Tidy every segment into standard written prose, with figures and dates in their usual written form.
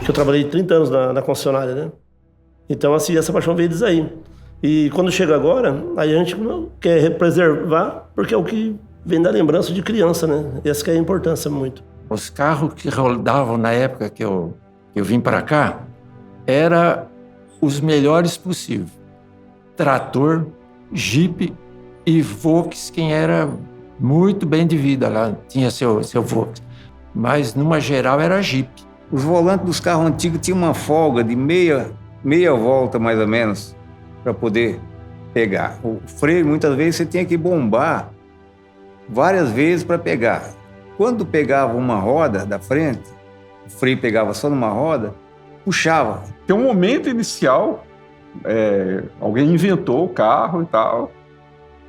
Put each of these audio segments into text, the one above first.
Eu trabalhei 30 anos na concessionária, né? Então, assim, essa paixão veio disso aí. E quando chega agora, aí a gente quer preservar, porque é o que vem da lembrança de criança, né? Essa que é a importância muito. Os carros que rodavam na época que eu vim para cá, eram os melhores possíveis. Trator, Jeep e Volkswagen era muito bem de vida lá, tinha seu Volkswagen. Mas, numa geral, era Jeep. Os volantes dos carros antigos tinham uma folga de meia volta, mais ou menos, para poder pegar. O freio, muitas vezes, você tinha que bombar várias vezes para pegar. Quando pegava uma roda da frente, o freio pegava só numa roda, puxava. Tem um momento inicial, alguém inventou o carro e tal.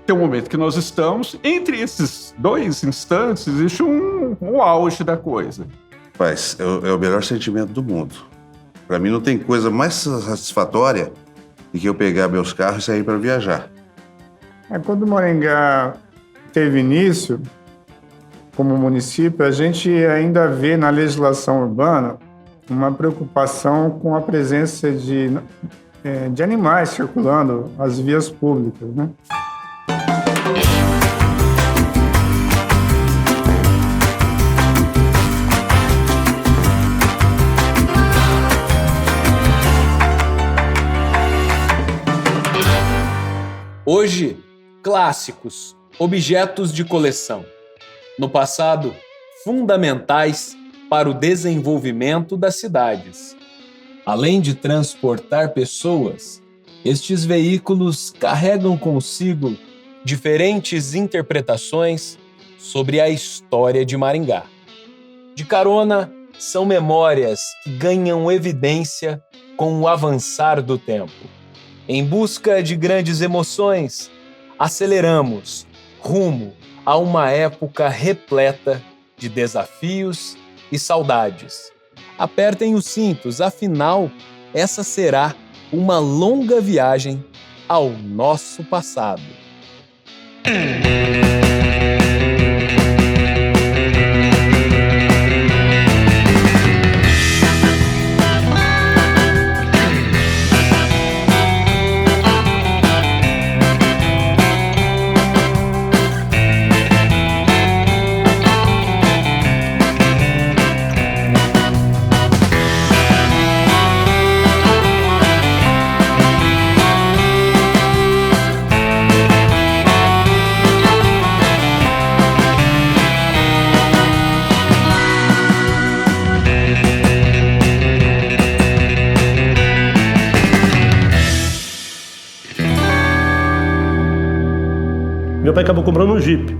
Tem um momento que nós estamos, entre esses dois instantes, existe um auge da coisa. Rapaz, é o melhor sentimento do mundo. Para mim não tem coisa mais satisfatória do que eu pegar meus carros e sair para viajar. Quando Maringá teve início, como município, a gente ainda vê na legislação urbana uma preocupação com a presença de animais circulando as vias públicas, né? Hoje, clássicos, objetos de coleção. No passado, fundamentais para o desenvolvimento das cidades. Além de transportar pessoas, estes veículos carregam consigo diferentes interpretações sobre a história de Maringá. De carona, são memórias que ganham evidência com o avançar do tempo. Em busca de grandes emoções, aceleramos rumo a uma época repleta de desafios e saudades. Apertem os cintos, afinal, essa será uma longa viagem ao nosso passado. Meu pai acabou comprando um Jeep.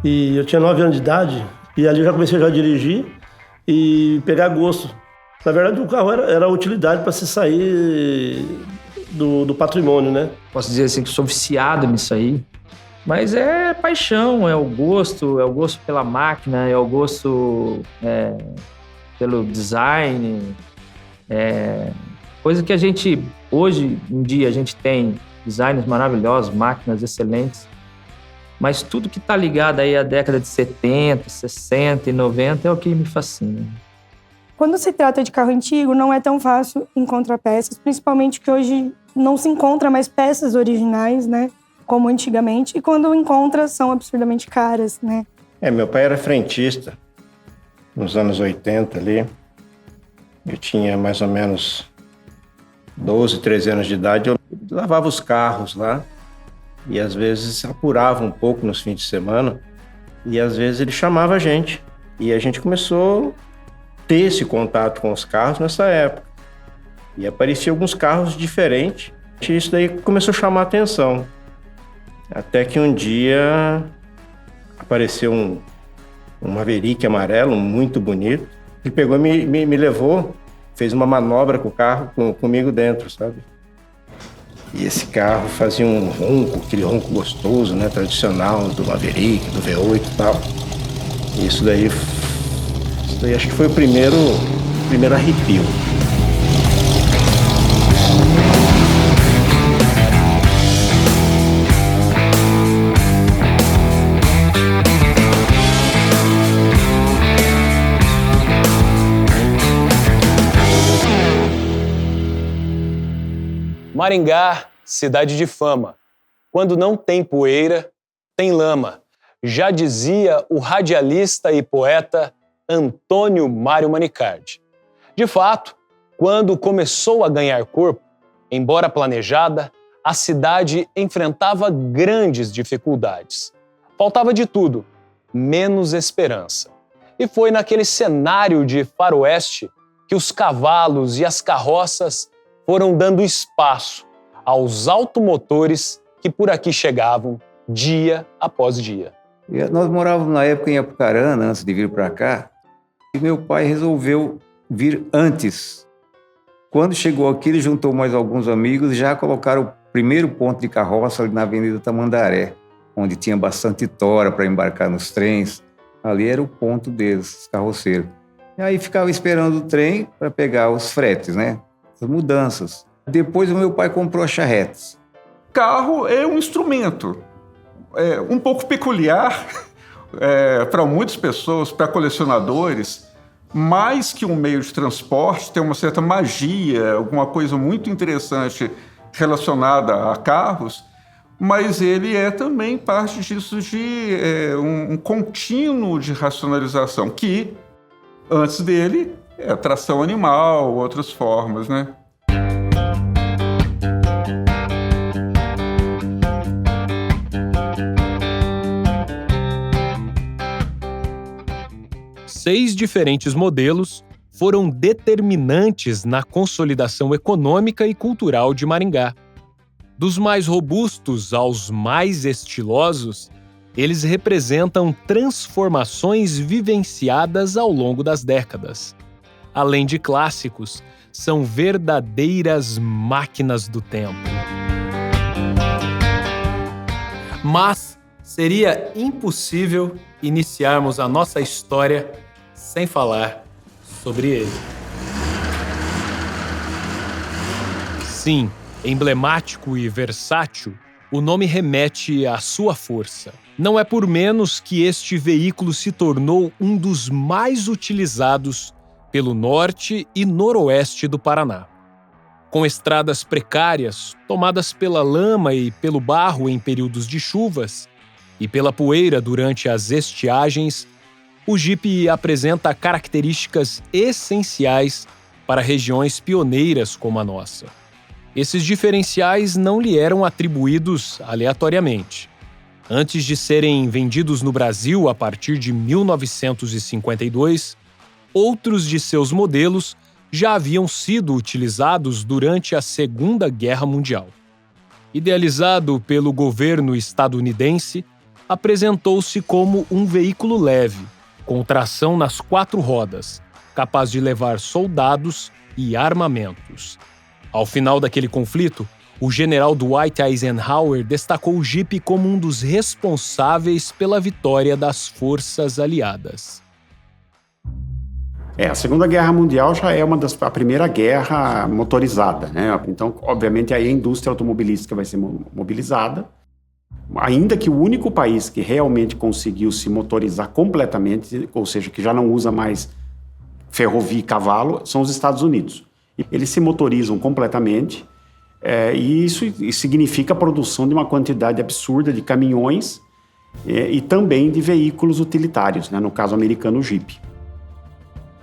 E eu tinha 9 anos de idade, e ali eu já comecei a dirigir e pegar gosto. Na verdade, o carro era a utilidade para se sair do patrimônio, né? Posso dizer assim que sou viciado nisso aí, mas é paixão, é o gosto pela máquina, é o gosto pelo design, coisa que a gente, hoje em dia, a gente tem designs maravilhosos, máquinas excelentes, Mas tudo que está ligado aí à década de 70, 60 e 90 é o que me fascina. Quando se trata de carro antigo, não é tão fácil encontrar peças, principalmente que hoje não se encontra mais peças originais, né? Como antigamente. E quando encontra, são absurdamente caras, né? Meu pai era frentista nos anos 80 ali. Eu tinha mais ou menos 12, 13 anos de idade. Eu lavava os carros lá e às vezes apurava um pouco nos fins de semana e às vezes ele chamava a gente. E a gente começou a ter esse contato com os carros nessa época. E apareciam alguns carros diferentes e isso daí começou a chamar a atenção. Até que um dia apareceu um Maverick amarelo muito bonito. Ele pegou e me levou, fez uma manobra com o carro comigo dentro, sabe? E esse carro fazia um ronco, aquele ronco gostoso, né? Tradicional do Maverick, do V8 e tal. E isso daí acho que foi o primeiro arrepio. Maringá, cidade de fama. Quando não tem poeira, tem lama. Já dizia o radialista e poeta Antônio Mário Manicardi. De fato, quando começou a ganhar corpo, embora planejada, a cidade enfrentava grandes dificuldades. Faltava de tudo, menos esperança. E foi naquele cenário de faroeste que os cavalos e as carroças foram dando espaço aos automotores que por aqui chegavam dia após dia. Nós morávamos na época em Apucarana, antes de vir para cá, e meu pai resolveu vir antes. Quando chegou aqui, ele juntou mais alguns amigos e já colocaram o primeiro ponto de carroça ali na Avenida Tamandaré, onde tinha bastante tora para embarcar nos trens. Ali era o ponto deles, os carroceiros. E aí ficava esperando o trem para pegar os fretes, né? As mudanças. Depois o meu pai comprou as charretes. Carro é um instrumento um pouco peculiar para muitas pessoas, para colecionadores, mais que um meio de transporte, tem uma certa magia, alguma coisa muito interessante relacionada a carros, mas ele é também parte disso de um contínuo de racionalização, que antes dele é tração animal, outras formas, né? Seis diferentes modelos foram determinantes na consolidação econômica e cultural de Maringá. Dos mais robustos aos mais estilosos, eles representam transformações vivenciadas ao longo das décadas. Além de clássicos, são verdadeiras máquinas do tempo. Mas seria impossível iniciarmos a nossa história sem falar sobre ele. Sim, emblemático e versátil, o nome remete à sua força. Não é por menos que este veículo se tornou um dos mais utilizados pelo norte e noroeste do Paraná. Com estradas precárias, tomadas pela lama e pelo barro em períodos de chuvas, e pela poeira durante as estiagens, o Jeep apresenta características essenciais para regiões pioneiras como a nossa. Esses diferenciais não lhe eram atribuídos aleatoriamente. Antes de serem vendidos no Brasil a partir de 1952, outros de seus modelos já haviam sido utilizados durante a Segunda Guerra Mundial. Idealizado pelo governo estadunidense, apresentou-se como um veículo leve, com tração nas 4 rodas, capaz de levar soldados e armamentos. Ao final daquele conflito, o general Dwight Eisenhower destacou o Jeep como um dos responsáveis pela vitória das forças aliadas. A Segunda Guerra Mundial já é a primeira guerra motorizada, né? Então, obviamente, aí a indústria automobilística vai ser mobilizada Ainda que o único país que realmente conseguiu se motorizar completamente, ou seja, que já não usa mais ferrovia e cavalo, são os Estados Unidos. Eles se motorizam completamente, e isso significa a produção de uma quantidade absurda de caminhões e também de veículos utilitários, né? No caso americano, o Jeep.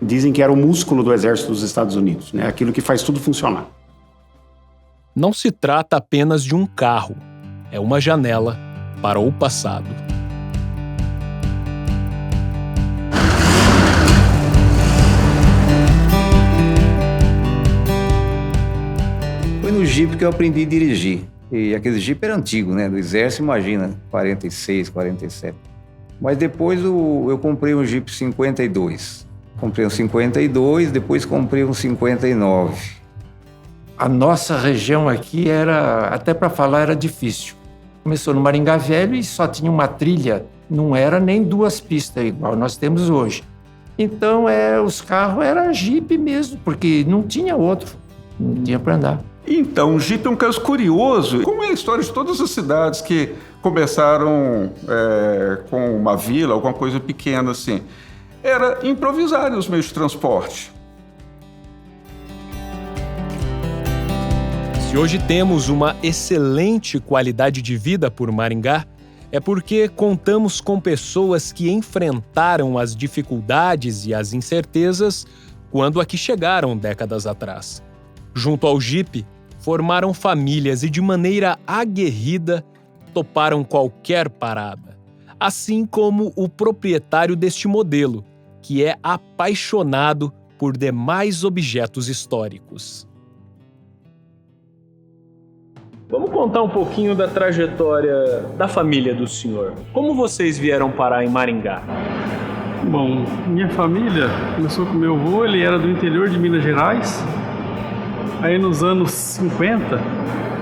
Dizem que era o músculo do exército dos Estados Unidos, né? Aquilo que faz tudo funcionar. Não se trata apenas de um carro, é uma janela para o passado. Foi no Jeep que eu aprendi a dirigir. E aquele Jeep era antigo, né? Do exército, imagina, 46, 47. Mas depois eu comprei um Jeep 52. Comprei um 52, depois comprei um 59. A nossa região aqui era, até para falar, era difícil. Começou no Maringá Velho e só tinha uma trilha, não era nem 2 pistas igual nós temos hoje. Então, os carros eram Jeep mesmo, porque não tinha outro, não tinha para andar. Então, o Jeep é um caso curioso. Como é a história de todas as cidades que começaram com uma vila, alguma coisa pequena assim, era improvisar os meios de transporte. Se hoje temos uma excelente qualidade de vida por Maringá, é porque contamos com pessoas que enfrentaram as dificuldades e as incertezas quando aqui chegaram décadas atrás. Junto ao Jeep, formaram famílias e de maneira aguerrida toparam qualquer parada. Assim como o proprietário deste modelo, que é apaixonado por demais objetos históricos. Vamos contar um pouquinho da trajetória da família do senhor. Como vocês vieram parar em Maringá? Bom, minha família começou com meu avô, ele era do interior de Minas Gerais. Aí nos anos 50,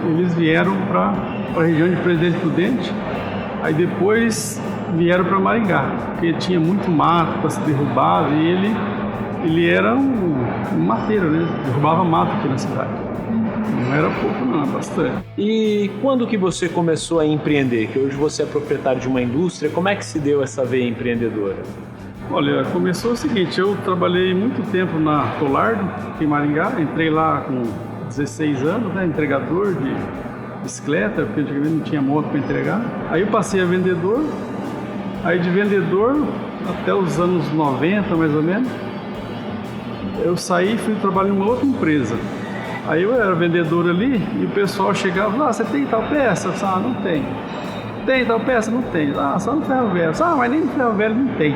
eles vieram para a região de Presidente Prudente. Aí depois vieram para Maringá, porque tinha muito mato para ser derrubado e ele era um mateiro, né? Derrubava mato aqui na cidade. Não era pouco não, bastante. E quando que você começou a empreender? Que hoje você é proprietário de uma indústria, como é que se deu essa veia empreendedora? Olha, começou o seguinte, eu trabalhei muito tempo na Tolardo, aqui em Maringá, entrei lá com 16 anos, né, entregador de bicicleta, porque antigamente não tinha moto para entregar. Aí eu passei a vendedor, aí de vendedor até os anos 90 mais ou menos, eu saí e fui trabalhar em uma outra empresa. Aí eu era vendedor ali e o pessoal chegava e falava, você tem tal peça? Eu falava, não tem. Tem tal peça? Não tem. Só no ferro velho. Mas nem no ferro velho não tem.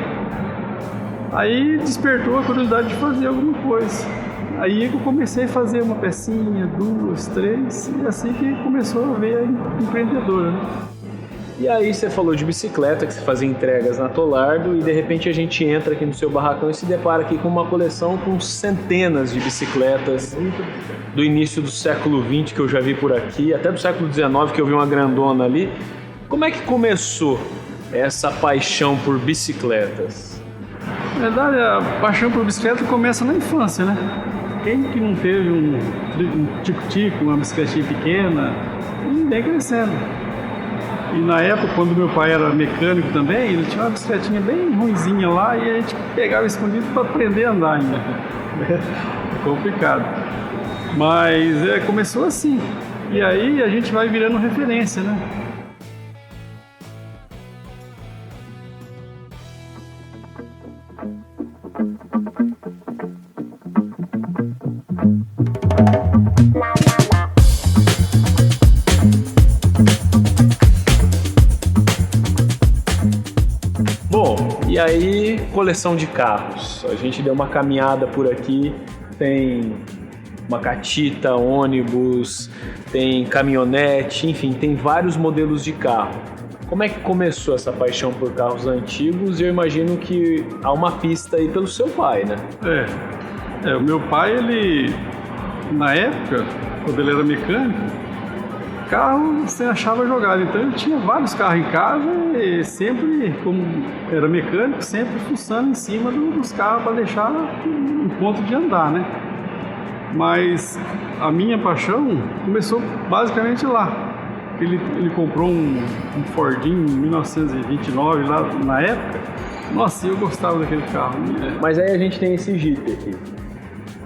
Aí despertou a curiosidade de fazer alguma coisa. Aí eu comecei a fazer uma pecinha, 2, 3, e assim que começou a ver a empreendedora, né? E aí você falou de bicicleta, que você fazia entregas na Tolardo, e de repente a gente entra aqui no seu barracão e se depara aqui com uma coleção com centenas de bicicletas do início do século XX que eu já vi por aqui, até do século XIX que eu vi uma grandona ali. Como é que começou essa paixão por bicicletas? Na verdade, a paixão por bicicleta começa na infância, né? Quem que não teve um tico-tico, uma bicicletinha pequena, e vem crescendo. E na época, quando meu pai era mecânico também, ele tinha uma bicicletinha bem ruinzinha lá e a gente pegava escondido para aprender a andar ainda. É complicado. Mas começou assim. E aí a gente vai virando referência, né? E aí, coleção de carros. A gente deu uma caminhada por aqui, tem uma catita, ônibus, tem caminhonete, enfim, tem vários modelos de carro. Como é que começou essa paixão por carros antigos? Eu imagino que há uma pista aí pelo seu pai, né? O meu pai, ele, na época, quando ele era mecânico, carro você achava jogado, então ele tinha vários carros em casa e sempre, como era mecânico, sempre fuçando em cima dos carros para deixar em ponto de andar, né? Mas a minha paixão começou basicamente lá. ele comprou um Fordinho em 1929, lá na época. Nossa, eu gostava daquele carro. Mas aí a gente tem esse Jeep aqui.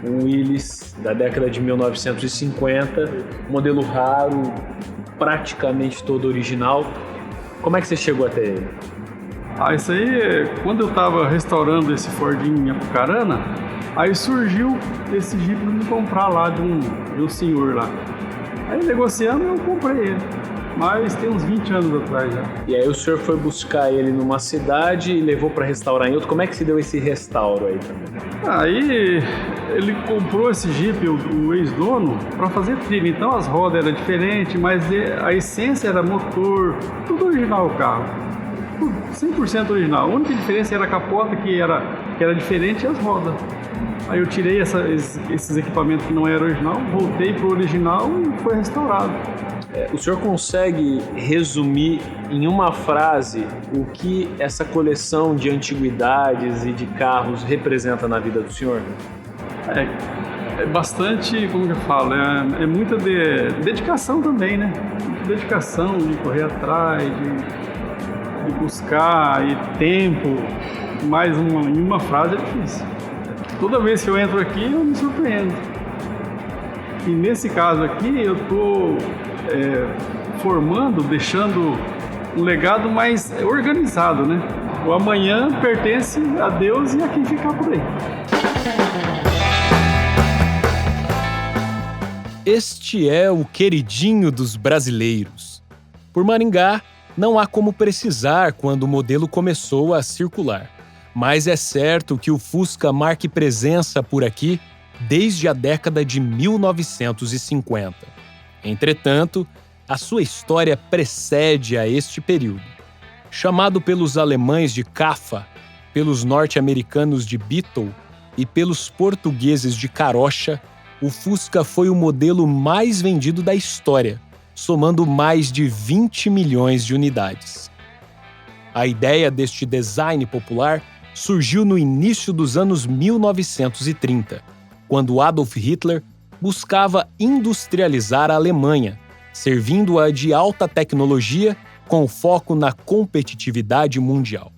Um Willys da década de 1950, modelo raro, praticamente todo original. Como é que você chegou até ele? Isso aí, quando eu estava restaurando esse Fordinho em Apucarana, aí surgiu esse Jeep para me comprar lá de um senhor lá. Aí negociando eu comprei ele, mas tem uns 20 anos atrás já. E aí o senhor foi buscar ele numa cidade e levou para restaurar em outro. Como é que se deu esse restauro aí também? Aí ele comprou esse Jeep, o ex-dono, para fazer trilha. Então as rodas eram diferentes, mas a essência era motor, tudo original o carro. 100% original. A única diferença era a capota, que era diferente, e as rodas. Aí eu tirei esses equipamentos que não eram original, voltei pro original e foi restaurado. O senhor consegue resumir em uma frase o que essa coleção de antiguidades e de carros representa na vida do senhor? É bastante, como que eu falo, é muita dedicação também, né? Muita dedicação de correr atrás, de buscar, e tempo. Mais em uma frase é difícil. Toda vez que eu entro aqui, eu me surpreendo. E nesse caso aqui, eu estou formando, deixando um legado mais organizado, né? O amanhã pertence a Deus e a quem ficar por aí. Este é o queridinho dos brasileiros. Por Maringá, não há como precisar quando o modelo começou a circular. Mas é certo que o Fusca marque presença por aqui desde a década de 1950. Entretanto, a sua história precede a este período. Chamado pelos alemães de Cafa, pelos norte-americanos de Beetle e pelos portugueses de Carocha, o Fusca foi o modelo mais vendido da história, somando mais de 20 milhões de unidades. A ideia deste design popular surgiu no início dos anos 1930, quando Adolf Hitler buscava industrializar a Alemanha, servindo-a de alta tecnologia com foco na competitividade mundial.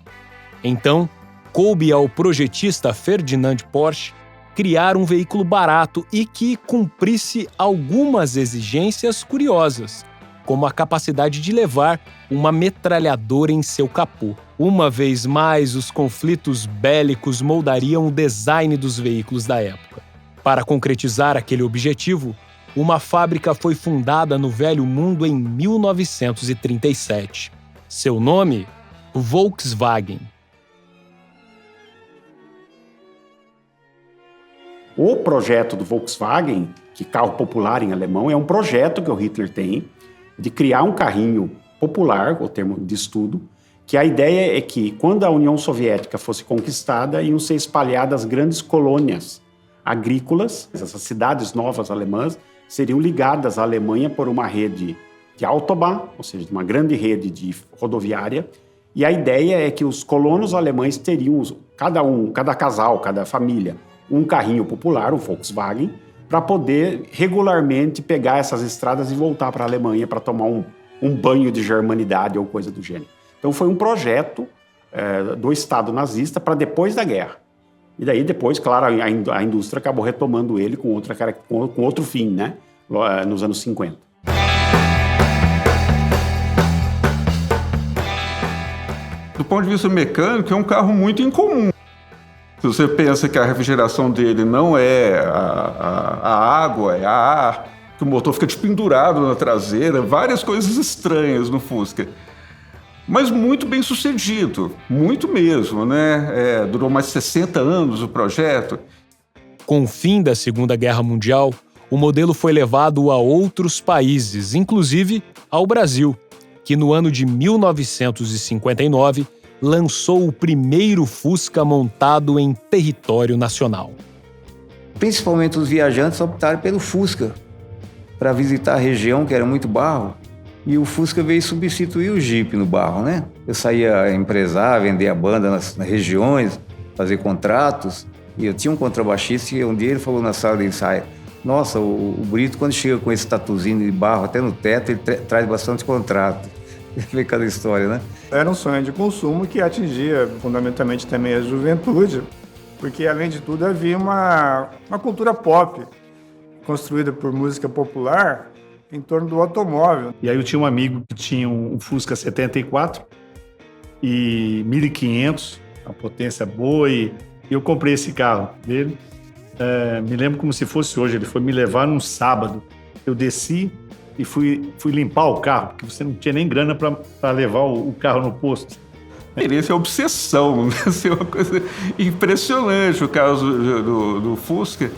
Então, coube ao projetista Ferdinand Porsche criar um veículo barato e que cumprisse algumas exigências curiosas, como a capacidade de levar uma metralhadora em seu capô. Uma vez mais, os conflitos bélicos moldariam o design dos veículos da época. Para concretizar aquele objetivo, uma fábrica foi fundada no Velho Mundo em 1937. Seu nome? Volkswagen. O projeto do Volkswagen, que carro popular em alemão, é um projeto que o Hitler tem de criar um carrinho popular, o termo de estudo, que a ideia é que, quando a União Soviética fosse conquistada, iam ser espalhadas grandes colônias agrícolas. Essas cidades novas alemãs seriam ligadas à Alemanha por uma rede de Autobahn, ou seja, uma grande rede de rodoviária. E a ideia é que os colonos alemães teriam, cada casal, cada família, um carrinho popular, um Volkswagen, para poder regularmente pegar essas estradas e voltar para a Alemanha para tomar um banho de germanidade ou coisa do gênero. Então foi um projeto do Estado nazista para depois da guerra. E daí depois, claro, a indústria acabou retomando ele com outro fim, né? Nos anos 50. Do ponto de vista mecânico, é um carro muito incomum. Se você pensa que a refrigeração dele não é a água, é a ar, que o motor fica pendurado na traseira, várias coisas estranhas no Fusca. Mas muito bem sucedido, muito mesmo, né? Durou mais de 60 anos o projeto. Com o fim da Segunda Guerra Mundial, o modelo foi levado a outros países, inclusive ao Brasil, que no ano de 1959 lançou o primeiro Fusca montado em território nacional. Principalmente os viajantes optaram pelo Fusca para visitar a região, que era muito barro. E o Fusca veio substituir o Jeep no barro, né? Eu saía a empresar, vender a banda nas regiões, fazer contratos. E eu tinha um contrabaixista e um dia ele falou na sala de ensaio: Nossa, o Brito, quando chega com esse tatuzinho de barro até no teto, ele traz bastante contrato. Vê cada história, né? Era um sonho de consumo que atingia fundamentalmente também a juventude, porque, além de tudo, havia uma cultura pop construída por música popular em torno do automóvel. E aí eu tinha um amigo que tinha um Fusca 74 e 1500, a potência boa, e eu comprei esse carro dele. Me lembro como se fosse hoje, ele foi me levar num sábado. Eu desci e fui limpar o carro, porque você não tinha nem grana para levar o carro no posto. Isso é obsessão, isso é uma coisa impressionante, o caso do Fusca.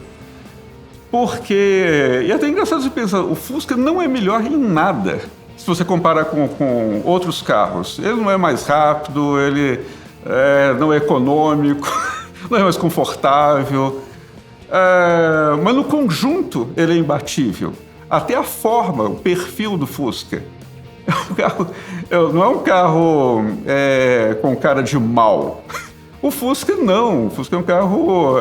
Porque, e é até engraçado você pensar, o Fusca não é melhor em nada, se você comparar com outros carros. Ele não é mais rápido, ele não é econômico, não é mais confortável. Mas no conjunto ele é imbatível. Até a forma, o perfil do Fusca. Não é um carro com cara de mal. O Fusca não. O Fusca é um carro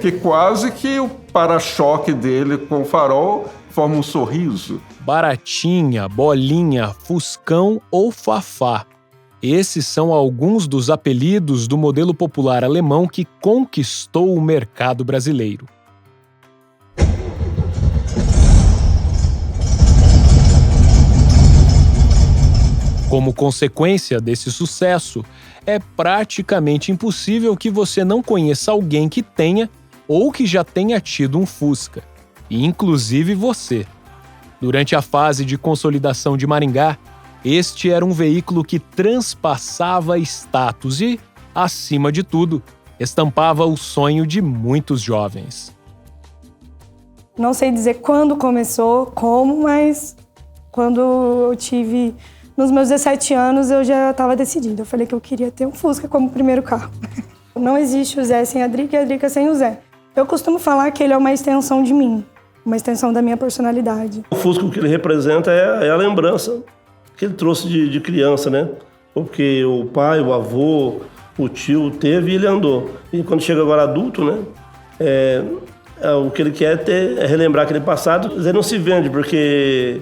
que quase que o para-choque dele com o farol forma um sorriso. Baratinha, bolinha, fuscão ou fafá. Esses são alguns dos apelidos do modelo popular alemão que conquistou o mercado brasileiro. Como consequência desse sucesso, é praticamente impossível que você não conheça alguém que tenha ou que já tenha tido um Fusca, inclusive você. Durante a fase de consolidação de Maringá, este era um veículo que transpassava status e, acima de tudo, estampava o sonho de muitos jovens. Não sei dizer quando começou, como, mas quando eu tive... Nos meus 17 anos, eu já estava decidida. Eu falei que eu queria ter um Fusca como primeiro carro. Não existe o Zé sem a Drica e a Drica sem o Zé. Eu costumo falar que ele é uma extensão de mim, uma extensão da minha personalidade. O Fusca, o que ele representa é a lembrança que ele trouxe de criança, né? Porque o pai, o avô, o tio teve e ele andou. E quando chega agora adulto, né? O que ele quer é relembrar aquele passado. Ele não se vende, porque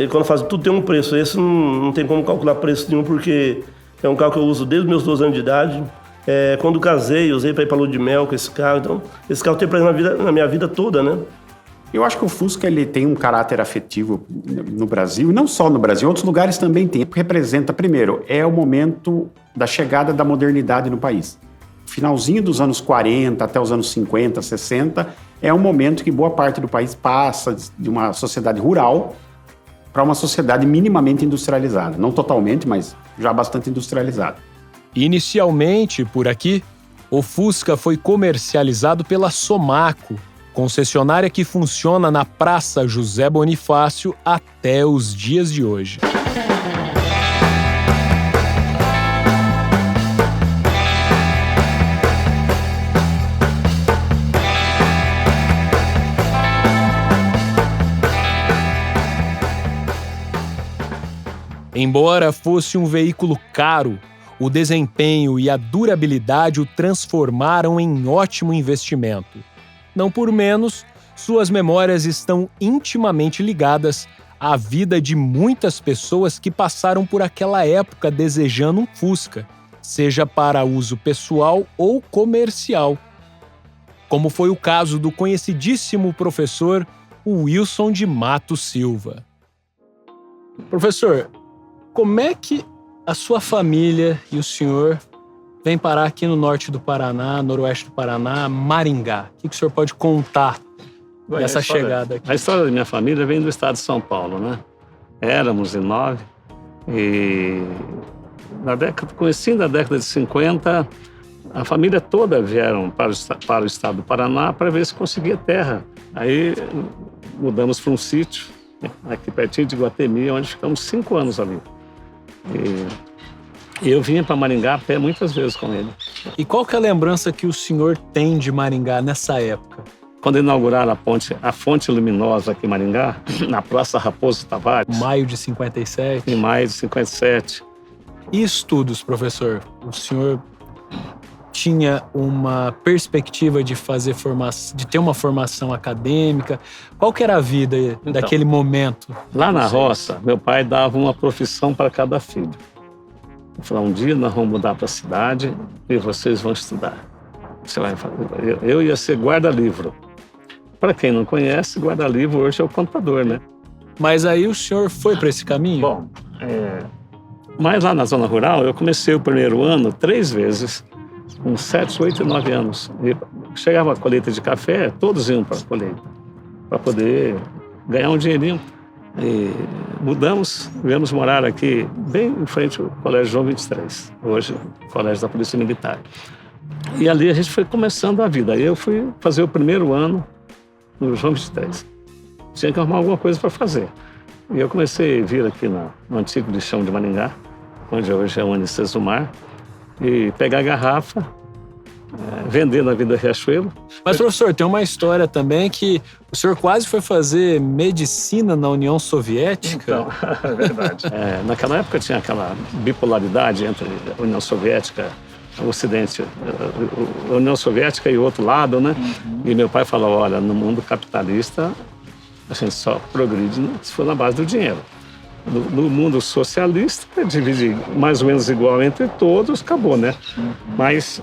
quando faz tudo tem um preço. Esse não tem como calcular preço nenhum, porque é um carro que eu uso desde os meus 12 anos de idade. Quando casei, usei para ir para lua de mel com esse carro. Então, esse carro tem preço na minha vida toda, né? Eu acho que o Fusca ele tem um caráter afetivo no Brasil, e não só no Brasil, outros lugares também tem. Representa, primeiro, é o momento da chegada da modernidade no país. Finalzinho dos anos 40 até os anos 50, 60, é um momento que boa parte do país passa de uma sociedade rural para uma sociedade minimamente industrializada. Não totalmente, mas já bastante industrializada. Inicialmente, por aqui, o Fusca foi comercializado pela Somaco, concessionária que funciona na Praça José Bonifácio até os dias de hoje. Embora fosse um veículo caro, o desempenho e a durabilidade o transformaram em ótimo investimento. Não por menos, suas memórias estão intimamente ligadas à vida de muitas pessoas que passaram por aquela época desejando um Fusca, seja para uso pessoal ou comercial. Como foi o caso do conhecidíssimo professor Wilson de Matos Silva. Professor, como é que a sua família e o senhor vêm parar aqui no norte do Paraná, noroeste do Paraná, Maringá? O que o senhor pode contar dessa chegada aqui? A história da minha família vem do estado de São Paulo, né? Éramos em 9 e comecinho da década de 50, a família toda vieram para o estado do Paraná para ver se conseguia terra. Aí mudamos para um sítio, aqui pertinho de Iguatemi, onde ficamos 5 anos ali. E eu vinha para Maringá a pé muitas vezes com ele. E qual que é a lembrança que o senhor tem de Maringá nessa época? Quando inauguraram a Fonte Luminosa aqui em Maringá, na Praça Raposo Tavares. Maio de 57? Em maio de 57. E estudos, professor? O senhor tinha uma perspectiva de fazer de ter uma formação acadêmica? Qual que era a vida daquele momento? Lá na roça, meu pai dava uma profissão para cada filho. Ele falou, um dia nós vamos mudar para a cidade e vocês vão estudar. Você vai fazer. Eu ia ser guarda-livro. Para quem não conhece, guarda-livro hoje é o contador, né? Mas aí o senhor foi para esse caminho? Bom, mas lá na zona rural, eu comecei o primeiro ano 3 vezes, com 7, 8 e 9 anos. E chegava a colheita de café, todos iam para a colheita, para poder ganhar um dinheirinho. E mudamos, viemos morar aqui, bem em frente ao Colégio João 23, hoje Colégio da Polícia Militar. E ali a gente foi começando a vida. Aí eu fui fazer o primeiro ano no João 23. Tinha que arrumar alguma coisa para fazer. E eu comecei a vir aqui no antigo lixão de Maringá, onde hoje é o Unicesumar, e pegar a garrafa, vender na Vida Riachuelo. Mas, professor, tem uma história também que o senhor quase foi fazer medicina na União Soviética. Então, é verdade. Naquela época tinha aquela bipolaridade entre a União Soviética, o Ocidente, a União Soviética e o outro lado, né? Uhum. E meu pai falou, olha, no mundo capitalista, a gente só progride se for na base do dinheiro. No mundo socialista, divide mais ou menos igual entre todos, acabou, né? Uhum. Mas,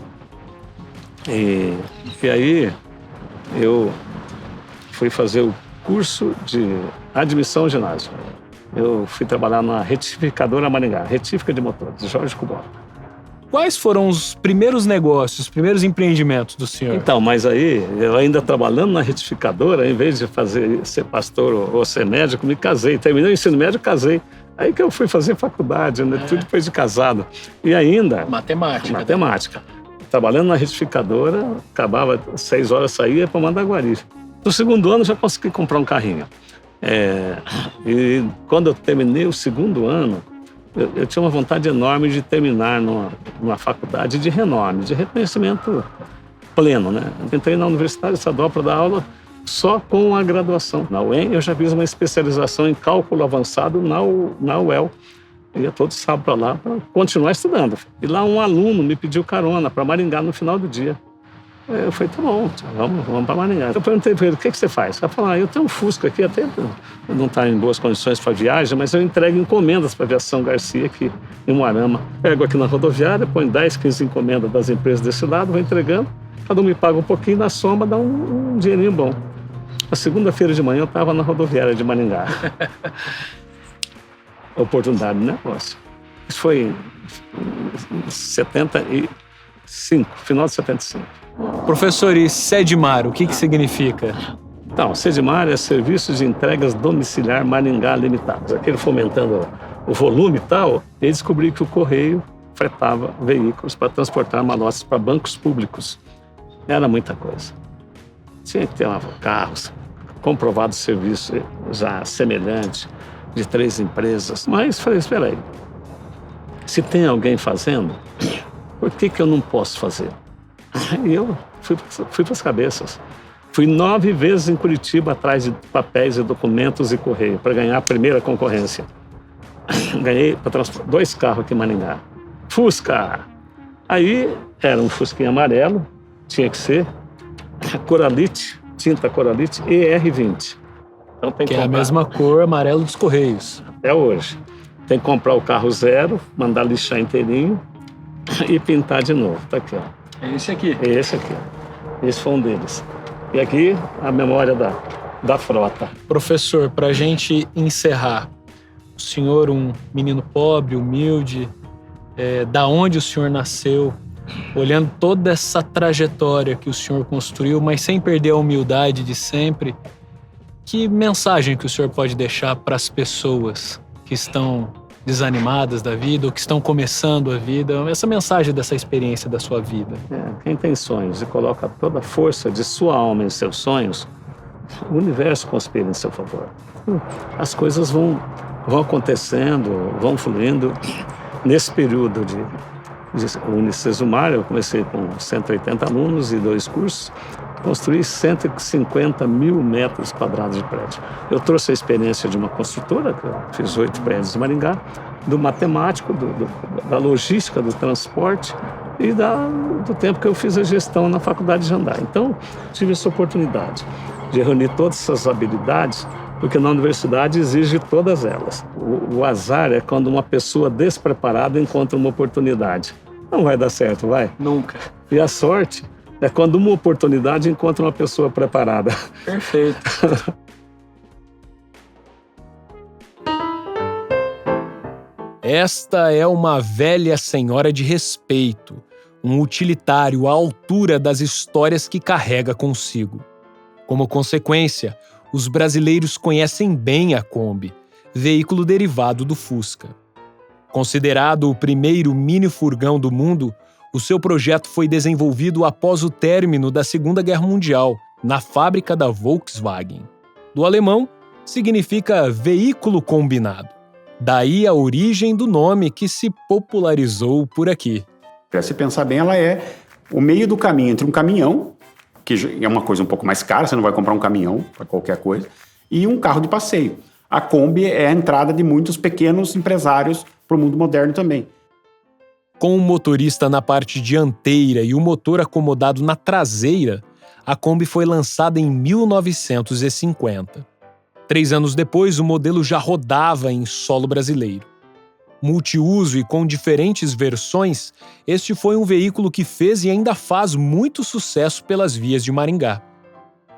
e aí, eu fui fazer o curso de admissão ao ginásio. Eu fui trabalhar na retificadora Maringá, retífica de motores, Jorge Kubota. Quais foram os primeiros negócios, os primeiros empreendimentos do senhor? Então, mas aí, eu ainda trabalhando na retificadora, em vez de ser pastor ou ser médico, me casei. Terminei o ensino médio, casei. Aí que eu fui fazer faculdade, né? Tudo depois de casado. E ainda... Matemática. Trabalhando na retificadora, acabava 6 horas, saía para Mandaguari. No segundo ano, já consegui comprar um carrinho. E quando eu terminei o segundo ano, eu tinha uma vontade enorme de terminar numa faculdade de renome, de reconhecimento pleno, né? Eu entrei na Universidade Estadual para dar aula só com a graduação. Na UEM, eu já fiz uma especialização em cálculo avançado na UEL. Eu ia todo sábado para lá para continuar estudando. E lá um aluno me pediu carona para Maringá no final do dia. Eu falei, tá bom, vamos para Maringá. Eu perguntei para ele, o que você faz? Ele falou, eu tenho um Fusca aqui, até não está em boas condições para viagem, mas eu entrego encomendas para a Aviação Garcia aqui em Moarama. Pego aqui na rodoviária, ponho 10, 15 encomendas das empresas desse lado, vou entregando, cada um me paga um pouquinho, na soma dá um dinheirinho bom. Na segunda-feira de manhã eu estava na rodoviária de Maringá. Oportunidade de negócio. Isso foi em 75, final de 75. Professor, e SEDMAR, o que significa? Então, SEDMAR é Serviço de Entregas Domiciliar Maringá Limitado. Aquele fomentando o volume e tal, e descobri que o Correio fretava veículos para transportar malotes para bancos públicos. Era muita coisa. Tinha que ter carros, comprovado serviço já semelhante, de 3 empresas. Mas falei, espera aí, se tem alguém fazendo, por que eu não posso fazer? E eu fui para as cabeças. Fui 9 vezes em Curitiba atrás de papéis e documentos e correio para ganhar a primeira concorrência. Ganhei para transportar 2 carros aqui em Maringá. Fusca! Aí era um Fusquinha amarelo, tinha que ser Coralite, tinta Coralite ER20. Então tem que é a mesma cor amarelo dos Correios. É hoje. Tem que comprar o carro zero, mandar lixar inteirinho e pintar de novo. Tá aqui, ó. É esse aqui? É esse aqui. Esse foi um deles. E aqui a memória da frota. Professor, para a gente encerrar, o senhor, um menino pobre, humilde, da onde o senhor nasceu, olhando toda essa trajetória que o senhor construiu, mas sem perder a humildade de sempre, que mensagem que o senhor pode deixar para as pessoas que estão desanimadas da vida ou que estão começando a vida, essa mensagem dessa experiência da sua vida? Quem tem sonhos e coloca toda a força de sua alma em seus sonhos, o universo conspira em seu favor. As coisas vão acontecendo, vão fluindo. Nesse período de Unicesumar, eu comecei com 180 alunos e 2 cursos, construí 150 mil metros quadrados de prédio. Eu trouxe a experiência de uma construtora, que eu fiz 8 prédios em Maringá, do matemático, da logística, do transporte, e do tempo que eu fiz a gestão na Faculdade de Jandai. Então, tive essa oportunidade de reunir todas essas habilidades, porque na universidade exige todas elas. O azar é quando uma pessoa despreparada encontra uma oportunidade. Não vai dar certo, vai? Nunca. E a sorte é quando uma oportunidade encontra uma pessoa preparada. Perfeito. Esta é uma velha senhora de respeito, um utilitário à altura das histórias que carrega consigo. Como consequência, os brasileiros conhecem bem a Kombi, veículo derivado do Fusca. Considerado o primeiro mini-furgão do mundo, o seu projeto foi desenvolvido após o término da Segunda Guerra Mundial, na fábrica da Volkswagen. Do alemão, significa veículo combinado. Daí a origem do nome que se popularizou por aqui. Se pensar bem, ela é o meio do caminho entre um caminhão, que é uma coisa um pouco mais cara, você não vai comprar um caminhão para qualquer coisa, e um carro de passeio. A Kombi é a entrada de muitos pequenos empresários para o mundo moderno também. Com o motorista na parte dianteira e o motor acomodado na traseira, a Kombi foi lançada em 1950. 3 anos depois, o modelo já rodava em solo brasileiro. Multiuso e com diferentes versões, este foi um veículo que fez e ainda faz muito sucesso pelas vias de Maringá.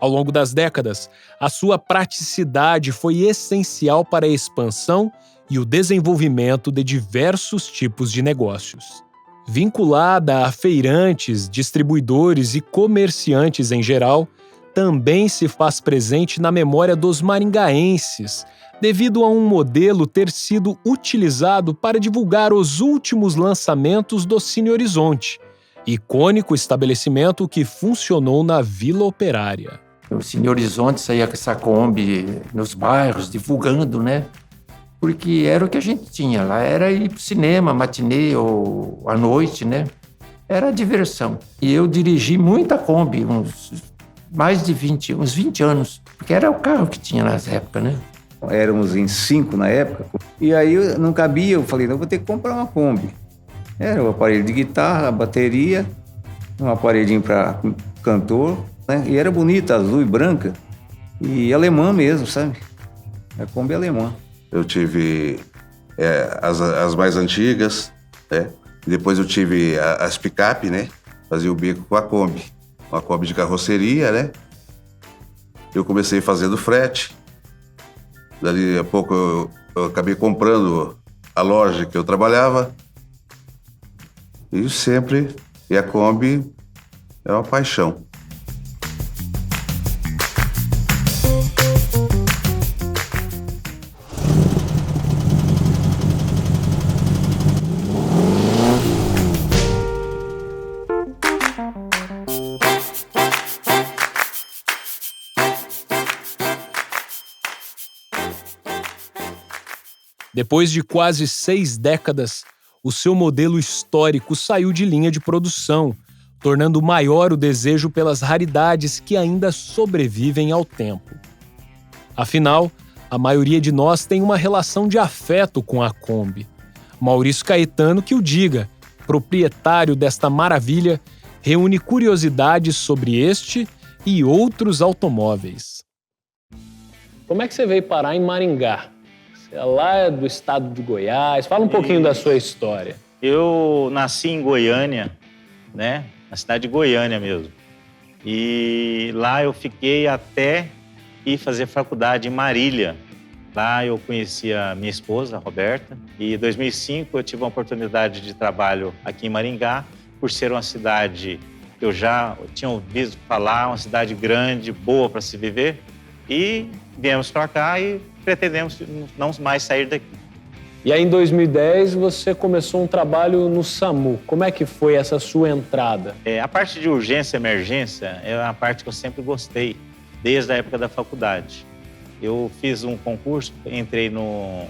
Ao longo das décadas, a sua praticidade foi essencial para a expansão e o desenvolvimento de diversos tipos de negócios. Vinculada a feirantes, distribuidores e comerciantes em geral, também se faz presente na memória dos maringaenses, devido a um modelo ter sido utilizado para divulgar os últimos lançamentos do Cine Horizonte, icônico estabelecimento que funcionou na Vila Operária. O Cine Horizonte saía com essa Kombi nos bairros, divulgando, né? Porque era o que a gente tinha lá, era ir pro cinema, matinê ou à noite, né? Era diversão. E eu dirigi muita Kombi, uns 20 anos, porque era o carro que tinha nessa época, né? Éramos em 5 na época, e aí não cabia, eu falei, não, vou ter que comprar uma Kombi. Era o aparelho de guitarra, a bateria, um aparelhinho para cantor, né? E era bonita, azul e branca, e alemã mesmo, sabe? A Kombi alemã. Eu tive as mais antigas, né? Depois eu tive as picape, né? Fazia o bico com a Kombi. Uma Kombi de carroceria, né? Eu comecei fazendo frete. Dali a pouco eu acabei comprando a loja que eu trabalhava. E a Kombi é uma paixão. Depois de quase 6 décadas, o seu modelo histórico saiu de linha de produção, tornando maior o desejo pelas raridades que ainda sobrevivem ao tempo. Afinal, a maioria de nós tem uma relação de afeto com a Kombi. Maurício Caetano que o diga, proprietário desta maravilha, reúne curiosidades sobre este e outros automóveis. Como é que você veio parar em Maringá? Lá é do estado de Goiás. Fala um pouquinho da sua história. Eu nasci em Goiânia, né? Na cidade de Goiânia mesmo. E lá eu fiquei até ir fazer faculdade em Marília. Lá eu conheci a minha esposa, a Roberta. E em 2005 eu tive uma oportunidade de trabalho aqui em Maringá, por ser uma cidade que eu já tinha ouvido falar, uma cidade grande, boa para se viver. E viemos para cá e pretendemos não mais sair daqui. E aí, em 2010, você começou um trabalho no SAMU. Como é que foi essa sua entrada? A parte de urgência e emergência é uma parte que eu sempre gostei, desde a época da faculdade. Eu fiz um concurso, entrei no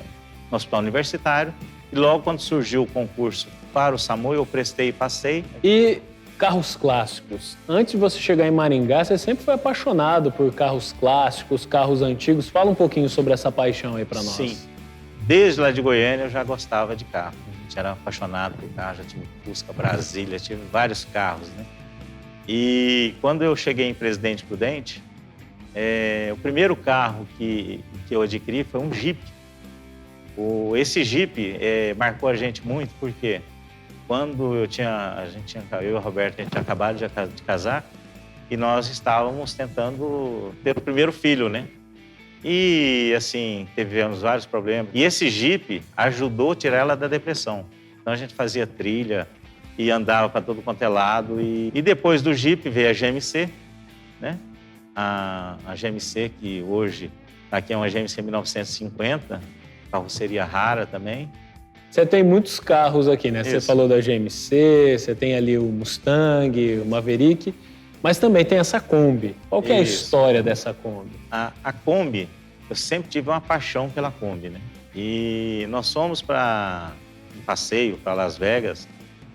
hospital universitário, e logo quando surgiu o concurso para o SAMU, eu prestei e passei. E carros clássicos. Antes de você chegar em Maringá, você sempre foi apaixonado por carros clássicos, carros antigos. Fala um pouquinho sobre essa paixão aí para nós. Sim. Desde lá de Goiânia eu já gostava de carro. gente era apaixonado por carro, já tive Fusca, Brasília, tive vários carros, né? E quando eu cheguei em Presidente Prudente, o primeiro carro que eu adquiri foi um Jeep. Esse Jeep marcou a gente muito porque quando eu e o Roberto, a gente tinha acabado de casar e nós estávamos tentando ter o primeiro filho, né? E, assim, tivemos vários problemas. E esse Jeep ajudou a tirar ela da depressão. Então, a gente fazia trilha e andava para todo quanto é lado. E depois do Jeep veio a GMC, né? A GMC, que hoje aqui é uma GMC 1950, carroceria rara também. Você tem muitos carros aqui, né? Isso. Você falou da GMC, você tem ali o Mustang, o Maverick, mas também tem essa Kombi. Qual que é a história dessa Kombi? A Kombi, eu sempre tive uma paixão pela Kombi, né? E nós fomos para um passeio para Las Vegas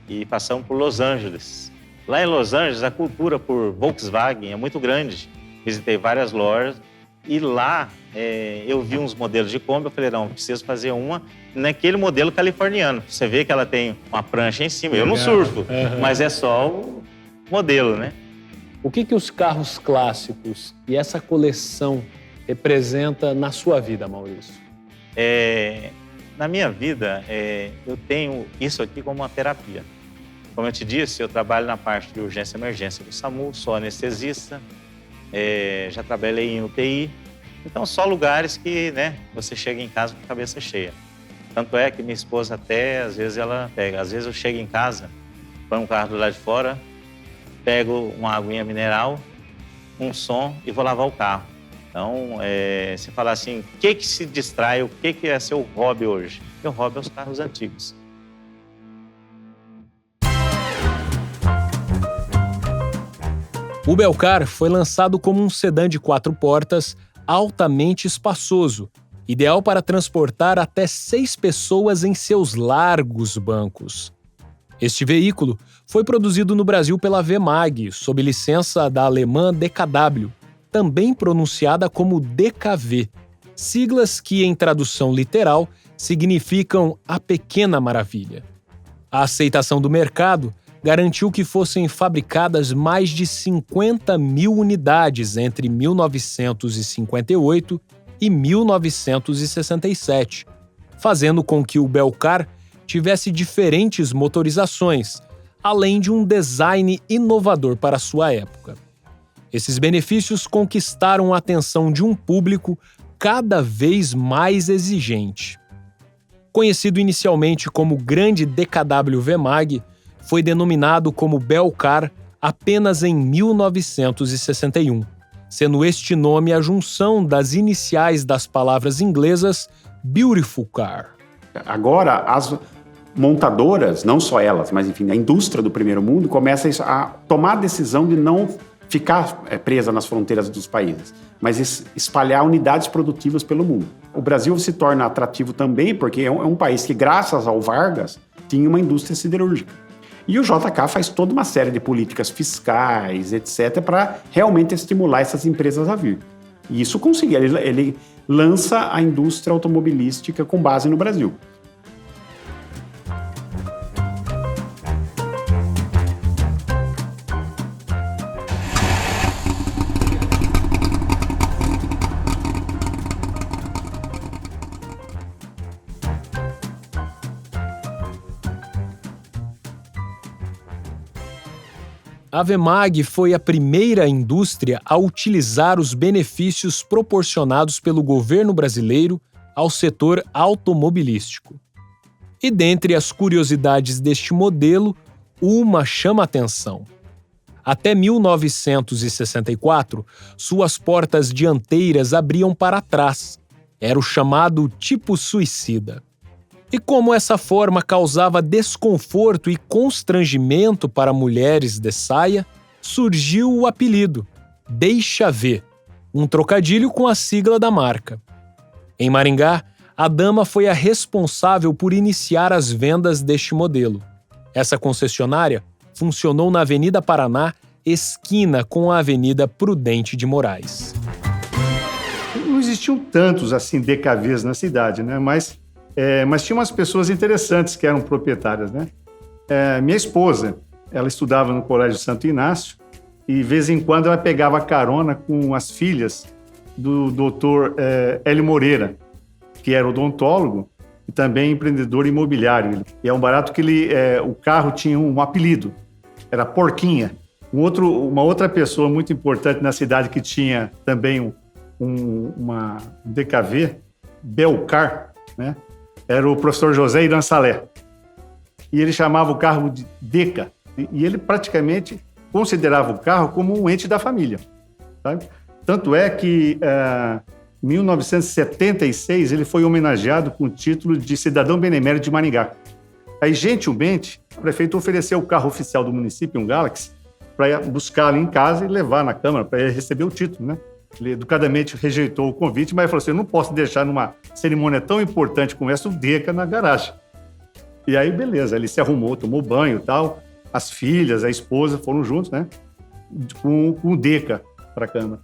e passamos por Los Angeles. Lá em Los Angeles, a cultura por Volkswagen é muito grande. Visitei várias lojas e lá eu vi uns modelos de Kombi. Eu falei, não, preciso fazer uma naquele modelo californiano. Você vê que ela tem uma prancha em cima. Eu não surfo, mas é só o modelo, né? O que os carros clássicos e essa coleção representa na sua vida, Maurício? Na minha vida, eu tenho isso aqui como uma terapia. Como eu te disse, eu trabalho na parte de urgência e emergência do SAMU, sou anestesista, já trabalhei em UTI. Então, só lugares que, né, você chega em casa com a cabeça cheia. Tanto é que minha esposa até, às vezes, ela pega. Às vezes eu chego em casa, põe um carro do lado de fora, pego uma aguinha mineral, um som e vou lavar o carro. Então, você fala assim, o que se distrai, o que é seu hobby hoje? Meu hobby é os carros antigos. O Belcar foi lançado como um sedã de 4 portas altamente espaçoso, ideal para transportar até 6 pessoas em seus largos bancos. Este veículo foi produzido no Brasil pela VMAG, sob licença da alemã DKW, também pronunciada como DKV, siglas que, em tradução literal, significam a Pequena Maravilha. A aceitação do mercado garantiu que fossem fabricadas mais de 50 mil unidades entre 1958 e 1967, fazendo com que o Belcar tivesse diferentes motorizações, além de um design inovador para sua época. Esses benefícios conquistaram a atenção de um público cada vez mais exigente. Conhecido inicialmente como Grande DKW VMAG, foi denominado como Belcar apenas em 1961, sendo este nome a junção das iniciais das palavras inglesas Beautiful Car. Agora, as montadoras, não só elas, mas enfim, a indústria do primeiro mundo começa a tomar a decisão de não ficar presa nas fronteiras dos países, mas espalhar unidades produtivas pelo mundo. O Brasil se torna atrativo também porque é um país que, graças ao Vargas, tinha uma indústria siderúrgica. E o JK faz toda uma série de políticas fiscais, etc., para realmente estimular essas empresas a vir. E isso conseguiu. Ele lança a indústria automobilística com base no Brasil. A VMAG foi a primeira indústria a utilizar os benefícios proporcionados pelo governo brasileiro ao setor automobilístico. E dentre as curiosidades deste modelo, uma chama a atenção. Até 1964, suas portas dianteiras abriam para trás. Era o chamado tipo suicida. E como essa forma causava desconforto e constrangimento para mulheres de saia, surgiu o apelido Deixa Ver, um trocadilho com a sigla da marca. Em Maringá, a dama foi a responsável por iniciar as vendas deste modelo. Essa concessionária funcionou na Avenida Paraná, esquina com a Avenida Prudente de Moraes. Não existiam tantos assim DKVs na cidade, né? Mas Mas tinha umas pessoas interessantes que eram proprietárias, né? Minha esposa, ela estudava no Colégio Santo Inácio e, de vez em quando, ela pegava carona com as filhas do doutor Hélio Moreira, que era odontólogo e também empreendedor imobiliário. E é um barato que o carro tinha um apelido, era Porquinha. Uma outra pessoa muito importante na cidade que tinha também uma DKV, Belcar, né? Era o professor José Irã Salé. E ele chamava o carro de Deca. E ele praticamente considerava o carro como um ente da família. Sabe? Tanto é que, em 1976, ele foi homenageado com o título de Cidadão Benemérito de Maringá. Aí, gentilmente, o prefeito ofereceu o carro oficial do município, um Galaxy, para buscar ali em casa e levar na Câmara para ele receber o título, né? Ele educadamente rejeitou o convite, mas falou assim, eu não posso deixar numa cerimônia tão importante como essa o Deca na garagem. E aí, beleza, ele se arrumou, tomou banho e tal, as filhas, a esposa foram juntos, né? Com o Deca para a Câmara.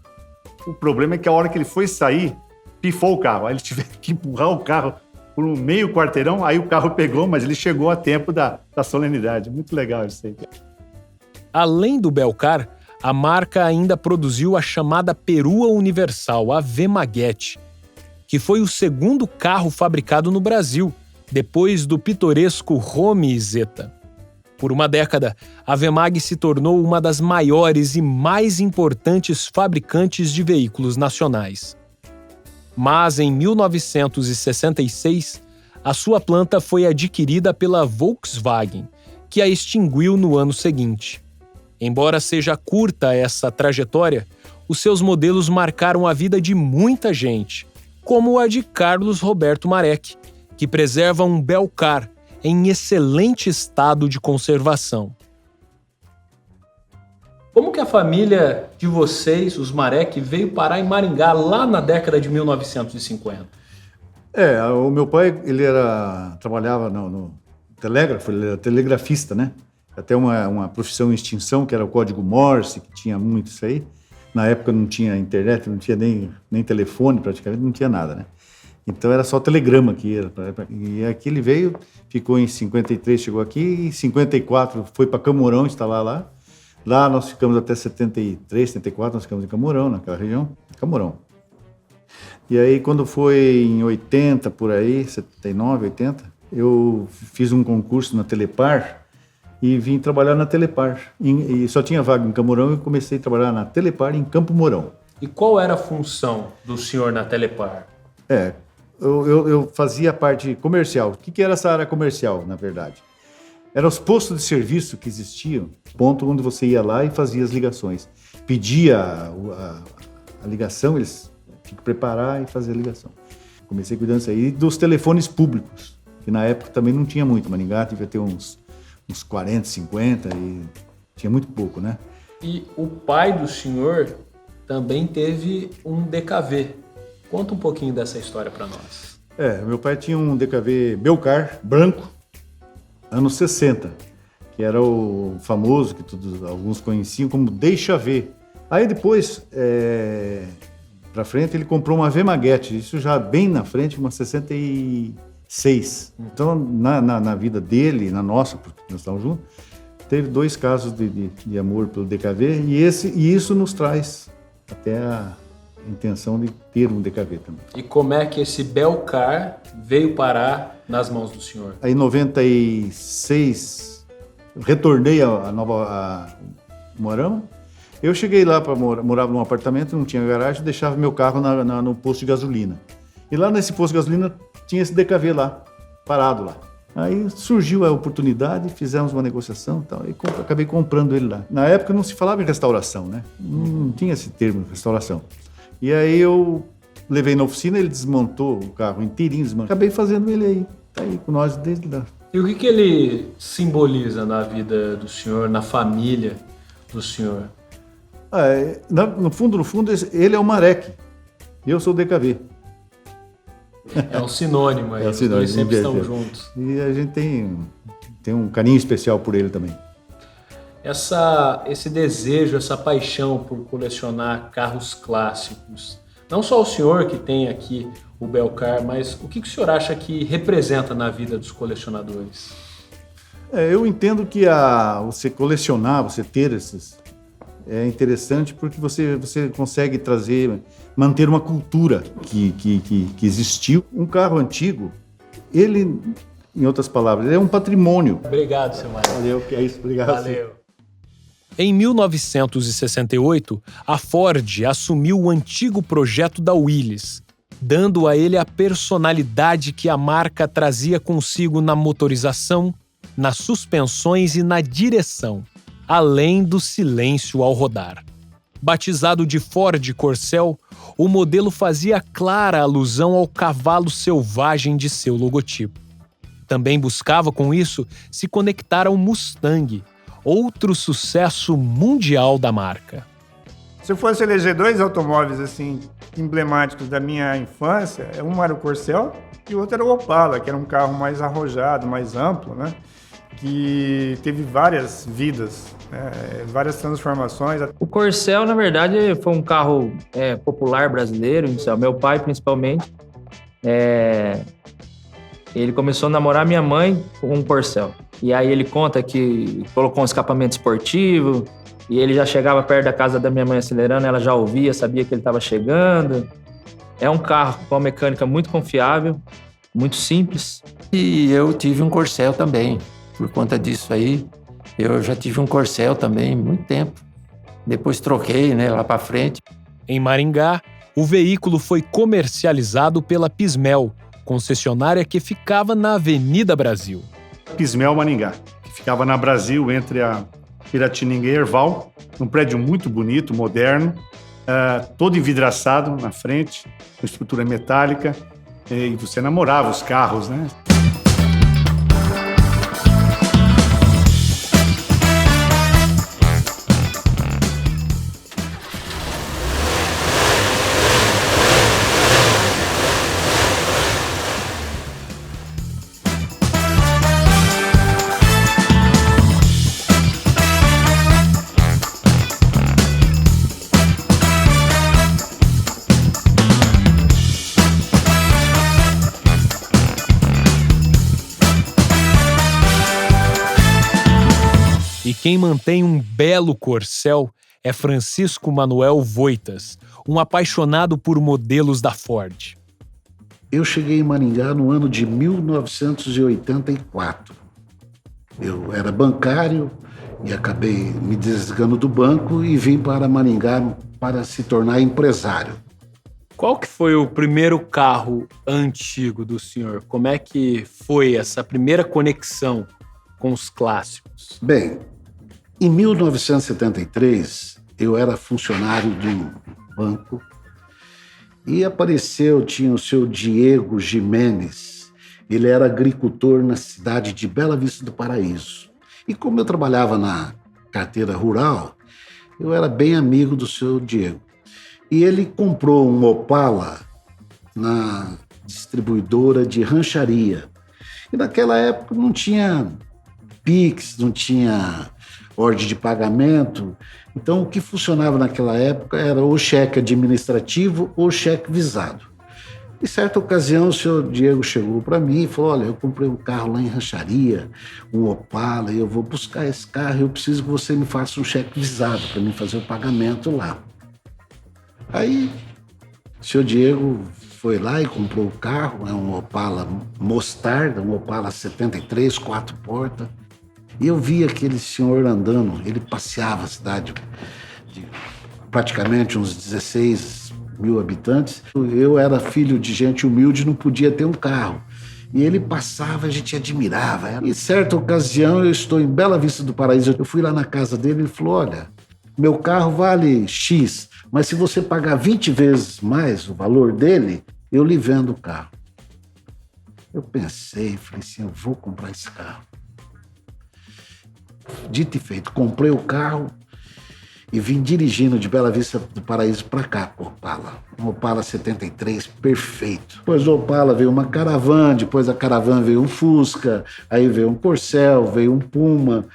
O problema é que a hora que ele foi sair, pifou o carro. Aí ele teve que empurrar o carro por um meio quarteirão, aí o carro pegou, mas ele chegou a tempo da solenidade. Muito legal isso aí. Além do Belcar, a marca ainda produziu a chamada Perua Universal, a V-Maguete, que foi o segundo carro fabricado no Brasil, depois do pitoresco Rome Zeta. Por uma década, a V-Mag se tornou uma das maiores e mais importantes fabricantes de veículos nacionais. Mas, em 1966, a sua planta foi adquirida pela Volkswagen, que a extinguiu no ano seguinte. Embora seja curta essa trajetória, os seus modelos marcaram a vida de muita gente, como a de Carlos Roberto Marek, que preserva um Belcar em excelente estado de conservação. Como que a família de vocês, os Marek, veio parar em Maringá lá na década de 1950? O meu pai, ele trabalhava no telégrafo, ele era telegrafista, né? Até uma profissão em extinção, que era o código Morse, que tinha muito isso aí. Na época não tinha internet, não tinha nem telefone, praticamente não tinha nada, né? Então era só telegrama que ia. E aqui ele veio, ficou em 53, chegou aqui, em 54 foi para Camorão instalar lá. Lá nós ficamos até 73, 74, nós ficamos em Camorão, naquela região, Camorão. E aí quando foi em 80, por aí, 79, 80, eu fiz um concurso na Telepar e vim trabalhar na Telepar. E só tinha vaga em Camorão e comecei a trabalhar na Telepar em Campo Mourão. E qual era a função do senhor na Telepar? Eu fazia a parte comercial. O que era essa área comercial, na verdade? Eram os postos de serviço que existiam, ponto onde você ia lá e fazia as ligações. Pedia a ligação, eles tinham que preparar e fazer a ligação. Comecei cuidando disso aí. E dos telefones públicos, que na época também não tinha muito. Maringá devia ter uns 40, 50 e tinha muito pouco, né? E o pai do senhor também teve um DKV. Conta um pouquinho dessa história para nós. Meu pai tinha um DKV Belcar, branco, anos 60, que era o famoso, que alguns conheciam como Deixa Ver. Aí depois, para frente, ele comprou uma V-Maguete, isso já bem na frente, uma 66. Então, na vida dele, na nossa, porque nós estávamos juntos, teve 2 casos de amor pelo DKV, e isso nos traz até a intenção de ter um DKV também. E como é que esse Belcar veio parar nas mãos do senhor? Aí, em 96, retornei a Mourão. Eu cheguei lá, morava num apartamento, não tinha garagem, deixava meu carro no posto de gasolina. E lá nesse posto de gasolina tinha esse DKV lá, parado lá. Aí surgiu a oportunidade, fizemos uma negociação e tal, e acabei comprando ele lá. Na época não se falava em restauração, né? Não tinha esse termo, restauração. E aí eu levei na oficina, ele desmontou o carro inteirinho, acabei fazendo ele aí, tá aí com nós desde lá. E o que ele simboliza na vida do senhor, na família do senhor? No fundo, ele é o Marek, e eu sou o DKV. É um sinônimo aí, os dois sempre estão juntos. E a gente tem um carinho especial por ele também. Esse desejo, essa paixão por colecionar carros clássicos Não só o senhor que tem aqui o Belcar, mas o que o senhor acha que representa na vida dos colecionadores? Eu entendo que você colecionar, você ter esses, é interessante porque você consegue manter uma cultura que existiu. Um carro antigo, ele, em outras palavras, ele é um patrimônio. Obrigado, seu Mário. Valeu, que é isso. Obrigado. Valeu. Em 1968, a Ford assumiu o antigo projeto da Willys, dando a ele a personalidade que a marca trazia consigo na motorização, nas suspensões e na direção, além do silêncio ao rodar. Batizado de Ford Corcel, o modelo fazia clara alusão ao cavalo selvagem de seu logotipo. Também buscava, com isso, se conectar ao Mustang, outro sucesso mundial da marca. Se eu fosse eleger 2 automóveis assim emblemáticos da minha infância, um era o Corcel e o outro era o Opala, que era um carro mais arrojado, mais amplo, né? Que teve várias vidas, né? Várias transformações. O Corcel, na verdade, foi um carro popular brasileiro, meu pai principalmente. Ele começou a namorar minha mãe com um Corcel. E aí ele conta que colocou um escapamento esportivo e ele já chegava perto da casa da minha mãe acelerando, ela já ouvia, sabia que ele estava chegando. É um carro com uma mecânica muito confiável, muito simples. E eu tive um Corcel também. Por conta disso aí, eu já tive um Corcel também, muito tempo. Depois troquei, lá para frente. Em Maringá, o veículo foi comercializado pela Pismel, concessionária que ficava na Avenida Brasil. Pismel Maringá, que ficava na Brasil, entre a Piratininga e Erval, um prédio muito bonito, moderno, todo envidraçado na frente, com estrutura metálica, e você namorava os carros, né? E quem mantém um belo Corcel é Francisco Manuel Voitas, um apaixonado por modelos da Ford. Eu cheguei em Maringá no ano de 1984. Eu era bancário e acabei me desligando do banco e vim para Maringá para se tornar empresário. Qual que foi o primeiro carro antigo do senhor? Como é que foi essa primeira conexão com os clássicos? Bem, em 1973, eu era funcionário de um banco e tinha o seu Diego Jimenez. Ele era agricultor na cidade de Bela Vista do Paraíso. E como eu trabalhava na carteira rural, eu era bem amigo do seu Diego. E ele comprou um Opala na distribuidora de rancharia. E naquela época não tinha Pix, não tinha ordem de pagamento. Então, o que funcionava naquela época era ou cheque administrativo ou cheque visado. Em certa ocasião, o senhor Diego chegou para mim e falou: olha, eu comprei um carro lá em rancharia, um Opala, e eu vou buscar esse carro e eu preciso que você me faça um cheque visado para mim fazer o pagamento lá. Aí, o senhor Diego foi lá e comprou o carro, é um Opala Mostarda, um Opala 73, 4 portas. E eu vi aquele senhor andando, ele passeava a cidade de praticamente uns 16 mil habitantes. Eu era filho de gente humilde, não podia ter um carro. E ele passava, a gente admirava. Em certa ocasião, eu estou em Bela Vista do Paraíso, eu fui lá na casa dele e ele falou: olha, meu carro vale X, mas se você pagar 20 vezes mais o valor dele, eu lhe vendo o carro. Eu pensei, falei assim, eu vou comprar esse carro. Dito e feito, comprei o carro e vim dirigindo de Bela Vista do Paraíso para cá com o Opala. Um Opala 73 perfeito. Depois do Opala veio uma Caravan, depois da Caravan veio um Fusca, aí veio um Corcel, veio um Puma,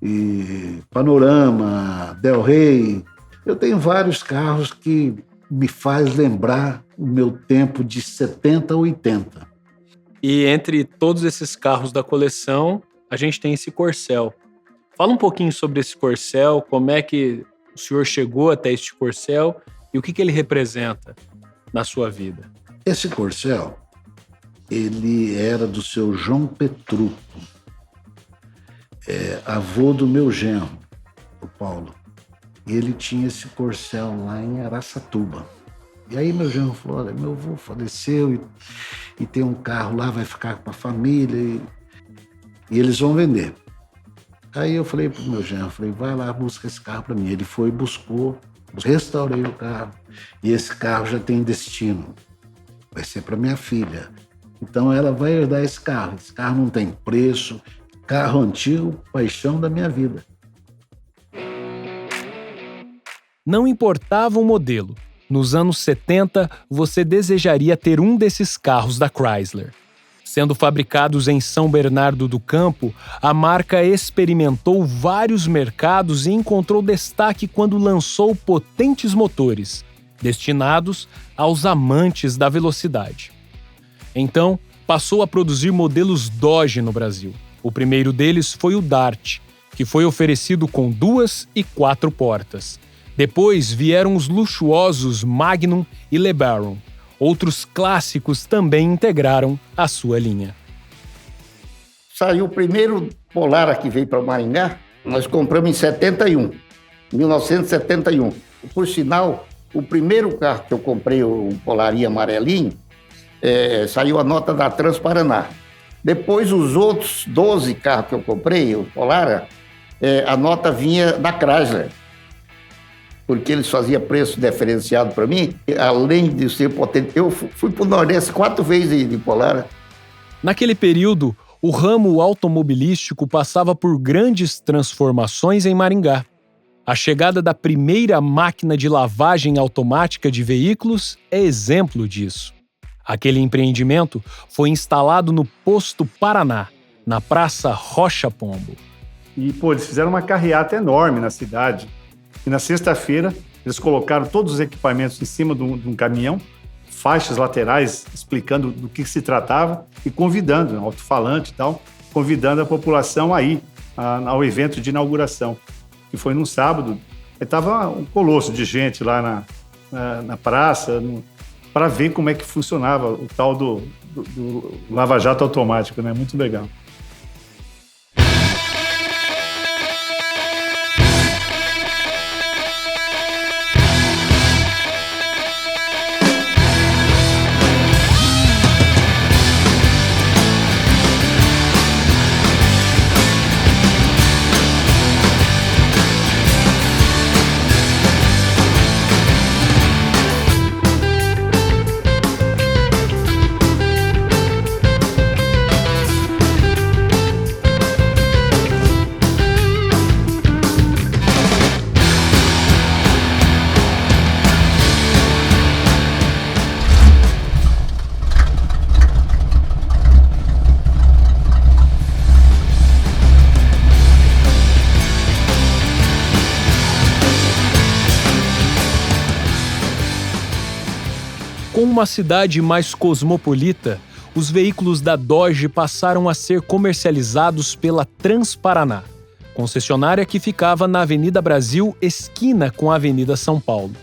e Panorama, Del Rey. Eu tenho vários carros que me faz lembrar o meu tempo de 70 a 80. E entre todos esses carros da coleção, a gente tem esse Corcel. Fala um pouquinho sobre esse Corcel, como é que o senhor chegou até este Corcel e o que ele representa na sua vida. Esse Corcel, ele era do seu João Petrucco, avô do meu genro, o Paulo. E ele tinha esse Corcel lá em Araçatuba. E aí meu genro falou, olha, meu avô faleceu e tem um carro lá, vai ficar com a família e eles vão vender. Aí eu falei pro meu genro, vai lá, busca esse carro para mim. Ele foi e buscou, restaurei o carro e esse carro já tem destino. Vai ser para minha filha. Então ela vai herdar esse carro. Esse carro não tem preço. Carro antigo, paixão da minha vida. Não importava o modelo. Nos anos 70, você desejaria ter um desses carros da Chrysler. Sendo fabricados em São Bernardo do Campo, a marca experimentou vários mercados e encontrou destaque quando lançou potentes motores, destinados aos amantes da velocidade. Então, passou a produzir modelos Dodge no Brasil. O primeiro deles foi o Dart, que foi oferecido com 2 e 4 portas. Depois vieram os luxuosos Magnum e LeBaron. Outros clássicos também integraram a sua linha. Saiu o primeiro Polara que veio para Maringá, nós compramos em 1971. Por sinal, o primeiro carro que eu comprei, o Polarinha amarelinho, saiu a nota da Transparaná. Depois, os outros 12 carros que eu comprei, o Polara, a nota vinha da Chrysler, porque eles faziam preço diferenciado para mim, além de ser potente. Eu fui para o Nordeste 4 vezes de Polara. Naquele período, o ramo automobilístico passava por grandes transformações em Maringá. A chegada da primeira máquina de lavagem automática de veículos é exemplo disso. Aquele empreendimento foi instalado no Posto Paraná, na Praça Rocha Pombo. E, eles fizeram uma carreata enorme na cidade. E na sexta-feira, eles colocaram todos os equipamentos em cima de um caminhão, faixas laterais explicando do que se tratava e convidando, alto-falante e tal, convidando a população a ir ao evento de inauguração, que foi num sábado. Estava um colosso de gente lá na praça, para ver como é que funcionava o tal do lava-jato automático, né? Muito legal. Com uma cidade mais cosmopolita, os veículos da Dodge passaram a ser comercializados pela Transparaná, concessionária que ficava na Avenida Brasil, esquina com a Avenida São Paulo.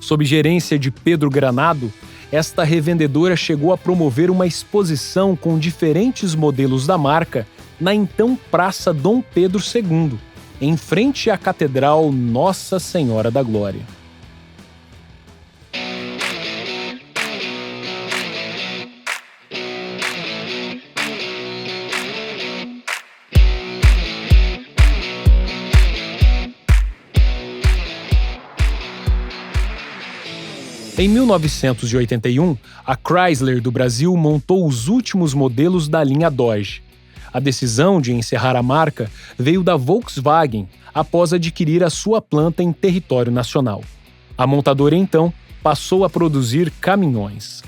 Sob gerência de Pedro Granado, esta revendedora chegou a promover uma exposição com diferentes modelos da marca na então Praça Dom Pedro II, em frente à Catedral Nossa Senhora da Glória. Em 1981, a Chrysler do Brasil montou os últimos modelos da linha Dodge. A decisão de encerrar a marca veio da Volkswagen após adquirir a sua planta em território nacional. A montadora, então, passou a produzir caminhões.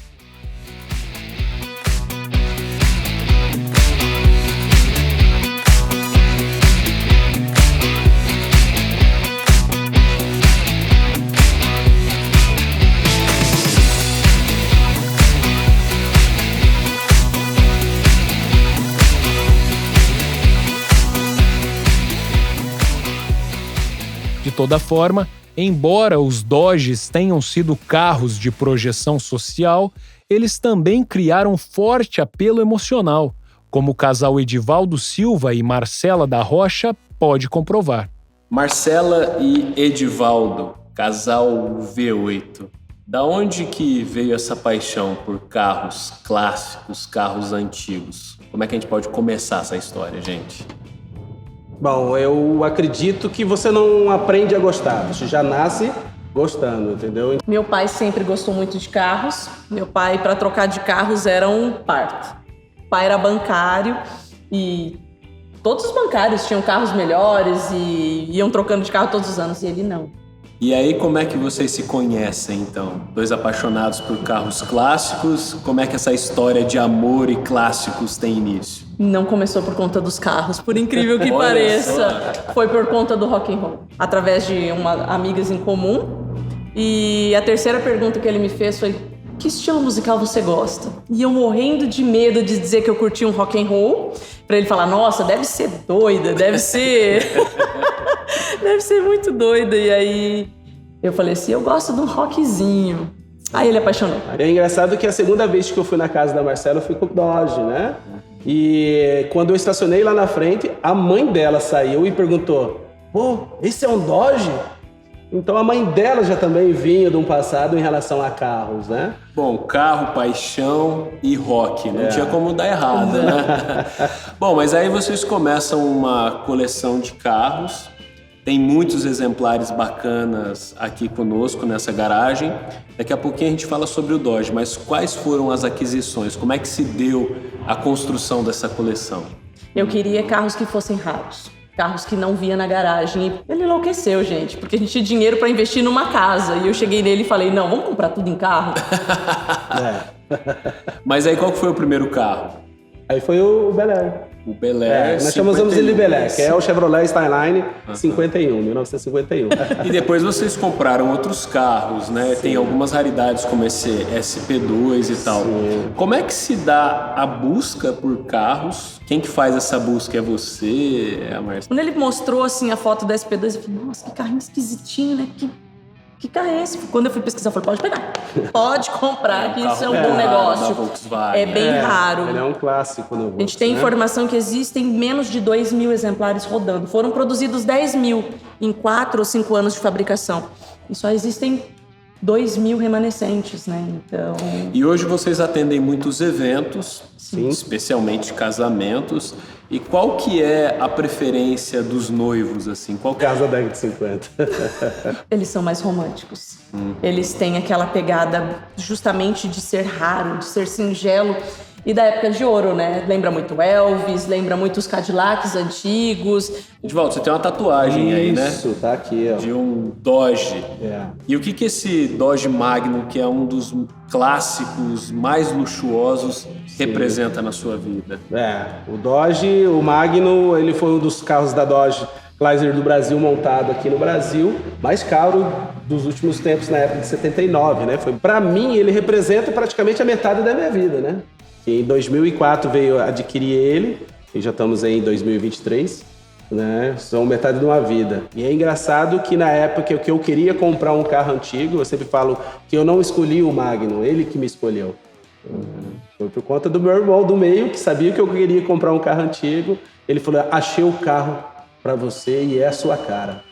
toda forma, embora os Dodges tenham sido carros de projeção social, eles também criaram forte apelo emocional, como o casal Edivaldo Silva e Marcela da Rocha pode comprovar. Marcela e Edivaldo, casal V8. Da onde que veio essa paixão por carros clássicos, carros antigos? Como é que a gente pode começar essa história, gente? Bom, eu acredito que você não aprende a gostar, você já nasce gostando, entendeu? Meu pai sempre gostou muito de carros. Meu pai, para trocar de carros, era um parto. O pai era bancário e todos os bancários tinham carros melhores e iam trocando de carro todos os anos, e ele não. E aí, como é que vocês se conhecem, então? Dois apaixonados por carros clássicos, como é que essa história de amor e clássicos tem início? Não começou por conta dos carros, por incrível que pareça. Foi por conta do rock and roll, através de amigas em comum. E a terceira pergunta que ele me fez foi: que estilo musical você gosta? E eu morrendo de medo de dizer que eu curtia um rock and roll, pra ele falar: nossa, deve ser doida, deve ser... deve ser muito doida. E aí eu falei assim: eu gosto de um rockzinho. Aí ele apaixonou. É engraçado que a segunda vez que eu fui na casa da Marcela, eu fui com o Dodge, né? E quando eu estacionei lá na frente, a mãe dela saiu e perguntou: pô, esse é um Dodge? Então a mãe dela já também vinha de um passado em relação a carros, né? Bom, carro, paixão e rock, não tinha como dar errado, né? Bom, mas aí vocês começam uma coleção de carros, tem muitos exemplares bacanas aqui conosco nessa garagem. Daqui a pouquinho a gente fala sobre o Dodge, mas quais foram as aquisições? Como é que se deu a construção dessa coleção? Eu queria carros que fossem raros. Carros que não via na garagem. E ele enlouqueceu, gente, porque a gente tinha dinheiro para investir numa casa. E eu cheguei nele e falei: não, vamos comprar tudo em carro? Mas aí qual que foi o primeiro carro? Aí foi o Bel Air. O Bel Air, nós chamamos ele de Bel Air, que é o Chevrolet Skyline 1951. E depois vocês compraram outros carros, né? Sim. Tem algumas raridades como esse SP2 e tal. Sim. Como é que se dá a busca por carros? Quem que faz essa busca? É você? É a Marcela? Quando ele mostrou assim a foto da SP2, eu falei: nossa, que carrinho esquisitinho, né? Que carro é esse? Quando eu fui pesquisar, eu falei: pode pegar. Pode comprar, que isso é um bom negócio. É bem raro. Ele é um clássico no Volkswagen. A gente tem informação que existem menos de 2.000 exemplares rodando. Foram produzidos 10.000 em 4 ou 5 anos de fabricação. E só existem 2.000 remanescentes, né? Então... E hoje vocês atendem muitos eventos, sim, especialmente casamentos. E qual que é a preferência dos noivos, assim? Qual Casa da década de 50. Eles são mais românticos. Eles têm aquela pegada justamente de ser raro, de ser singelo. E da época de ouro, né? Lembra muito Elvis, lembra muito os Cadillacs antigos. Edivaldo, você tem uma tatuagem aí, né? Isso, tá aqui, ó. De um Dodge. E o que esse Dodge Magnum, que é um dos clássicos mais luxuosos, representa na sua vida? O Dodge, o Magnum, ele foi um dos carros da Dodge Chrysler do Brasil montado aqui no Brasil, mais caro dos últimos tempos, na época de 79, né? Pra mim, ele representa praticamente a metade da minha vida, né? Em 2004 veio adquirir ele, e já estamos aí em 2023, né? São metade de uma vida. E é engraçado que na época que eu queria comprar um carro antigo, eu sempre falo que eu não escolhi o Magnum, ele que me escolheu. Foi por conta do meu irmão do meio, que sabia que eu queria comprar um carro antigo. Ele falou: achei o carro para você e é a sua cara.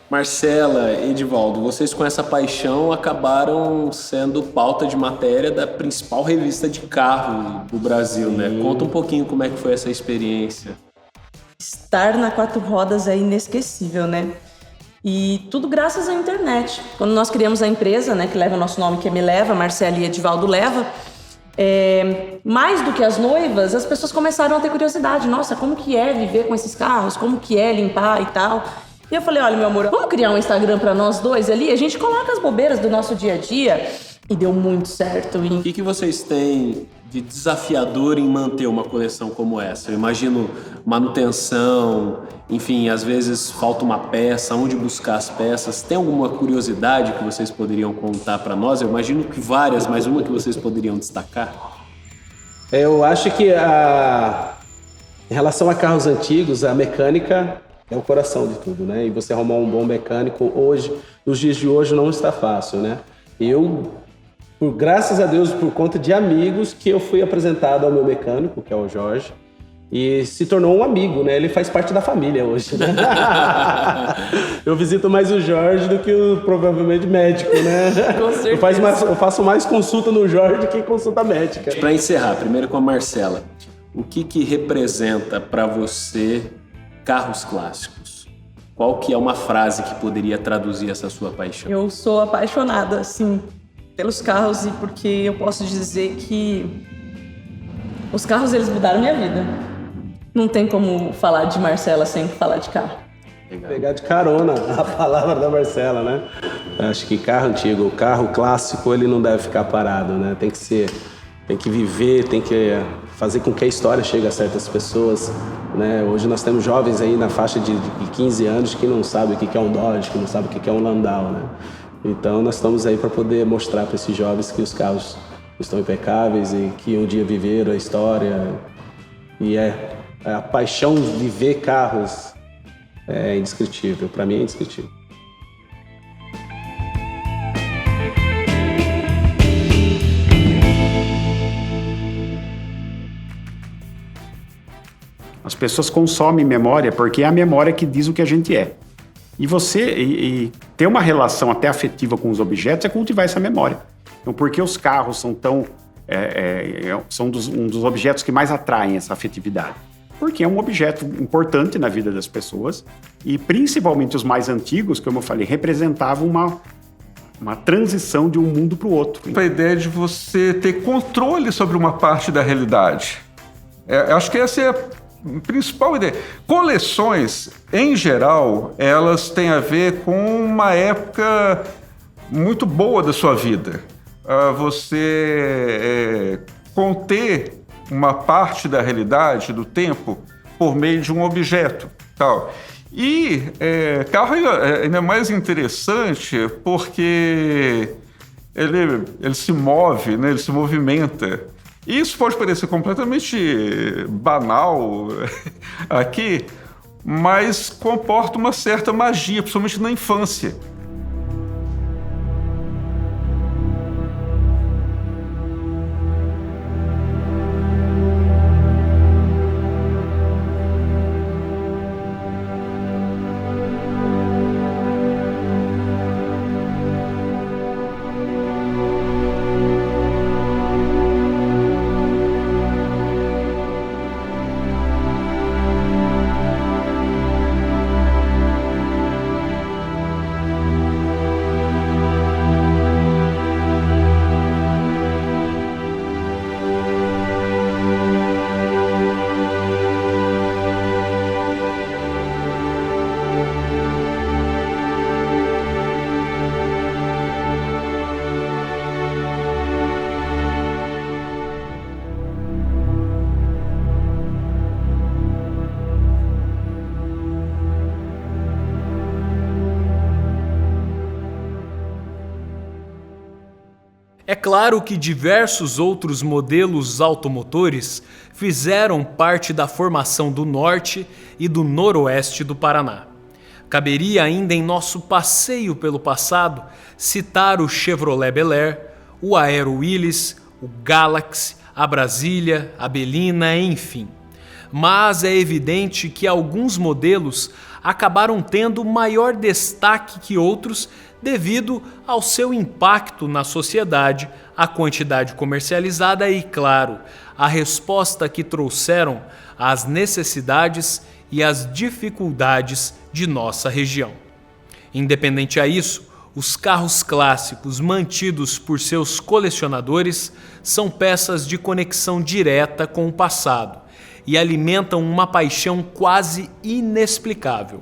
Marcela, Edivaldo, vocês com essa paixão acabaram sendo pauta de matéria da principal revista de carro do Brasil, né? Conta um pouquinho como é que foi essa experiência. Estar na 4 rodas é inesquecível, né? E tudo graças à internet. Quando nós criamos a empresa, né, que leva o nosso nome, que é Me Leva, Marcela e Edivaldo Leva, mais do que as noivas, as pessoas começaram a ter curiosidade. Nossa, como que é viver com esses carros? Como que é limpar e tal? E eu falei: olha, meu amor, vamos criar um Instagram para nós dois ali? A gente coloca as bobeiras do nosso dia a dia. E deu muito certo. O que vocês têm de desafiador em manter uma coleção como essa? Eu imagino manutenção, enfim, às vezes falta uma peça, onde buscar as peças. Tem alguma curiosidade que vocês poderiam contar para nós? Eu imagino que várias, mas uma que vocês poderiam destacar. Eu acho que em relação a carros antigos, a mecânica é o coração de tudo, né? E você arrumar um bom mecânico hoje, nos dias de hoje, não está fácil, né? Graças a Deus, por conta de amigos, que eu fui apresentado ao meu mecânico, que é o Jorge, e se tornou um amigo, né? Ele faz parte da família hoje, né? Eu visito mais o Jorge do que provavelmente médico, né? Com certeza. Eu faço mais consulta no Jorge do que consulta médica. Para encerrar, primeiro com a Marcela, o que representa para você carros clássicos? Qual que é uma frase que poderia traduzir essa sua paixão? Eu sou apaixonada, sim, pelos carros e porque eu posso dizer que os carros, eles mudaram minha vida. Não tem como falar de Marcela sem falar de carro. Pegar de carona a palavra da Marcela, né? Acho que carro antigo, carro clássico, ele não deve ficar parado, né? Tem que viver, tem que fazer com que a história chegue a certas pessoas, né? Hoje nós temos jovens aí na faixa de 15 anos que não sabem o que é um Dodge, que não sabem o que é um Landau, né? Então nós estamos aí para poder mostrar para esses jovens que os carros estão impecáveis e que um dia viveram a história. E a paixão de ver carros é indescritível, para mim é indescritível. As pessoas consomem memória porque é a memória que diz o que a gente é. E ter uma relação até afetiva com os objetos é cultivar essa memória. Então, por que os carros são tão... são um dos objetos que mais atraem essa afetividade? Porque é um objeto importante na vida das pessoas e, principalmente os mais antigos, como eu falei, representavam uma transição de um mundo para o outro. A ideia de você ter controle sobre uma parte da realidade. Acho que essa é a principal ideia. Coleções, em geral, elas têm a ver com uma época muito boa da sua vida. Você conter uma parte da realidade, do tempo, por meio de um objeto. Tal. E carro ainda é mais interessante porque ele se move, né? Ele se movimenta. E isso pode parecer completamente banal aqui, mas comporta uma certa magia, principalmente na infância. É claro que diversos outros modelos automotores fizeram parte da formação do norte e do noroeste do Paraná. Caberia ainda em nosso passeio pelo passado citar o Chevrolet Bel Air, o Aero Willys, o Galaxy, a Brasília, a Belina, enfim. Mas é evidente que alguns modelos acabaram tendo maior destaque que outros devido ao seu impacto na sociedade, a quantidade comercializada e, claro, a resposta que trouxeram às necessidades e às dificuldades de nossa região. Independente a isso, os carros clássicos mantidos por seus colecionadores são peças de conexão direta com o passado e alimentam uma paixão quase inexplicável.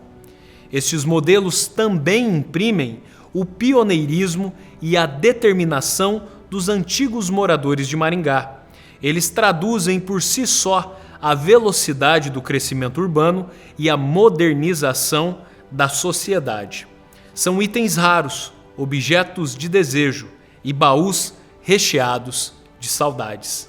Estes modelos também imprimem o pioneirismo e a determinação dos antigos moradores de Maringá. Eles traduzem por si só a velocidade do crescimento urbano e a modernização da sociedade. São itens raros, objetos de desejo e baús recheados de saudades.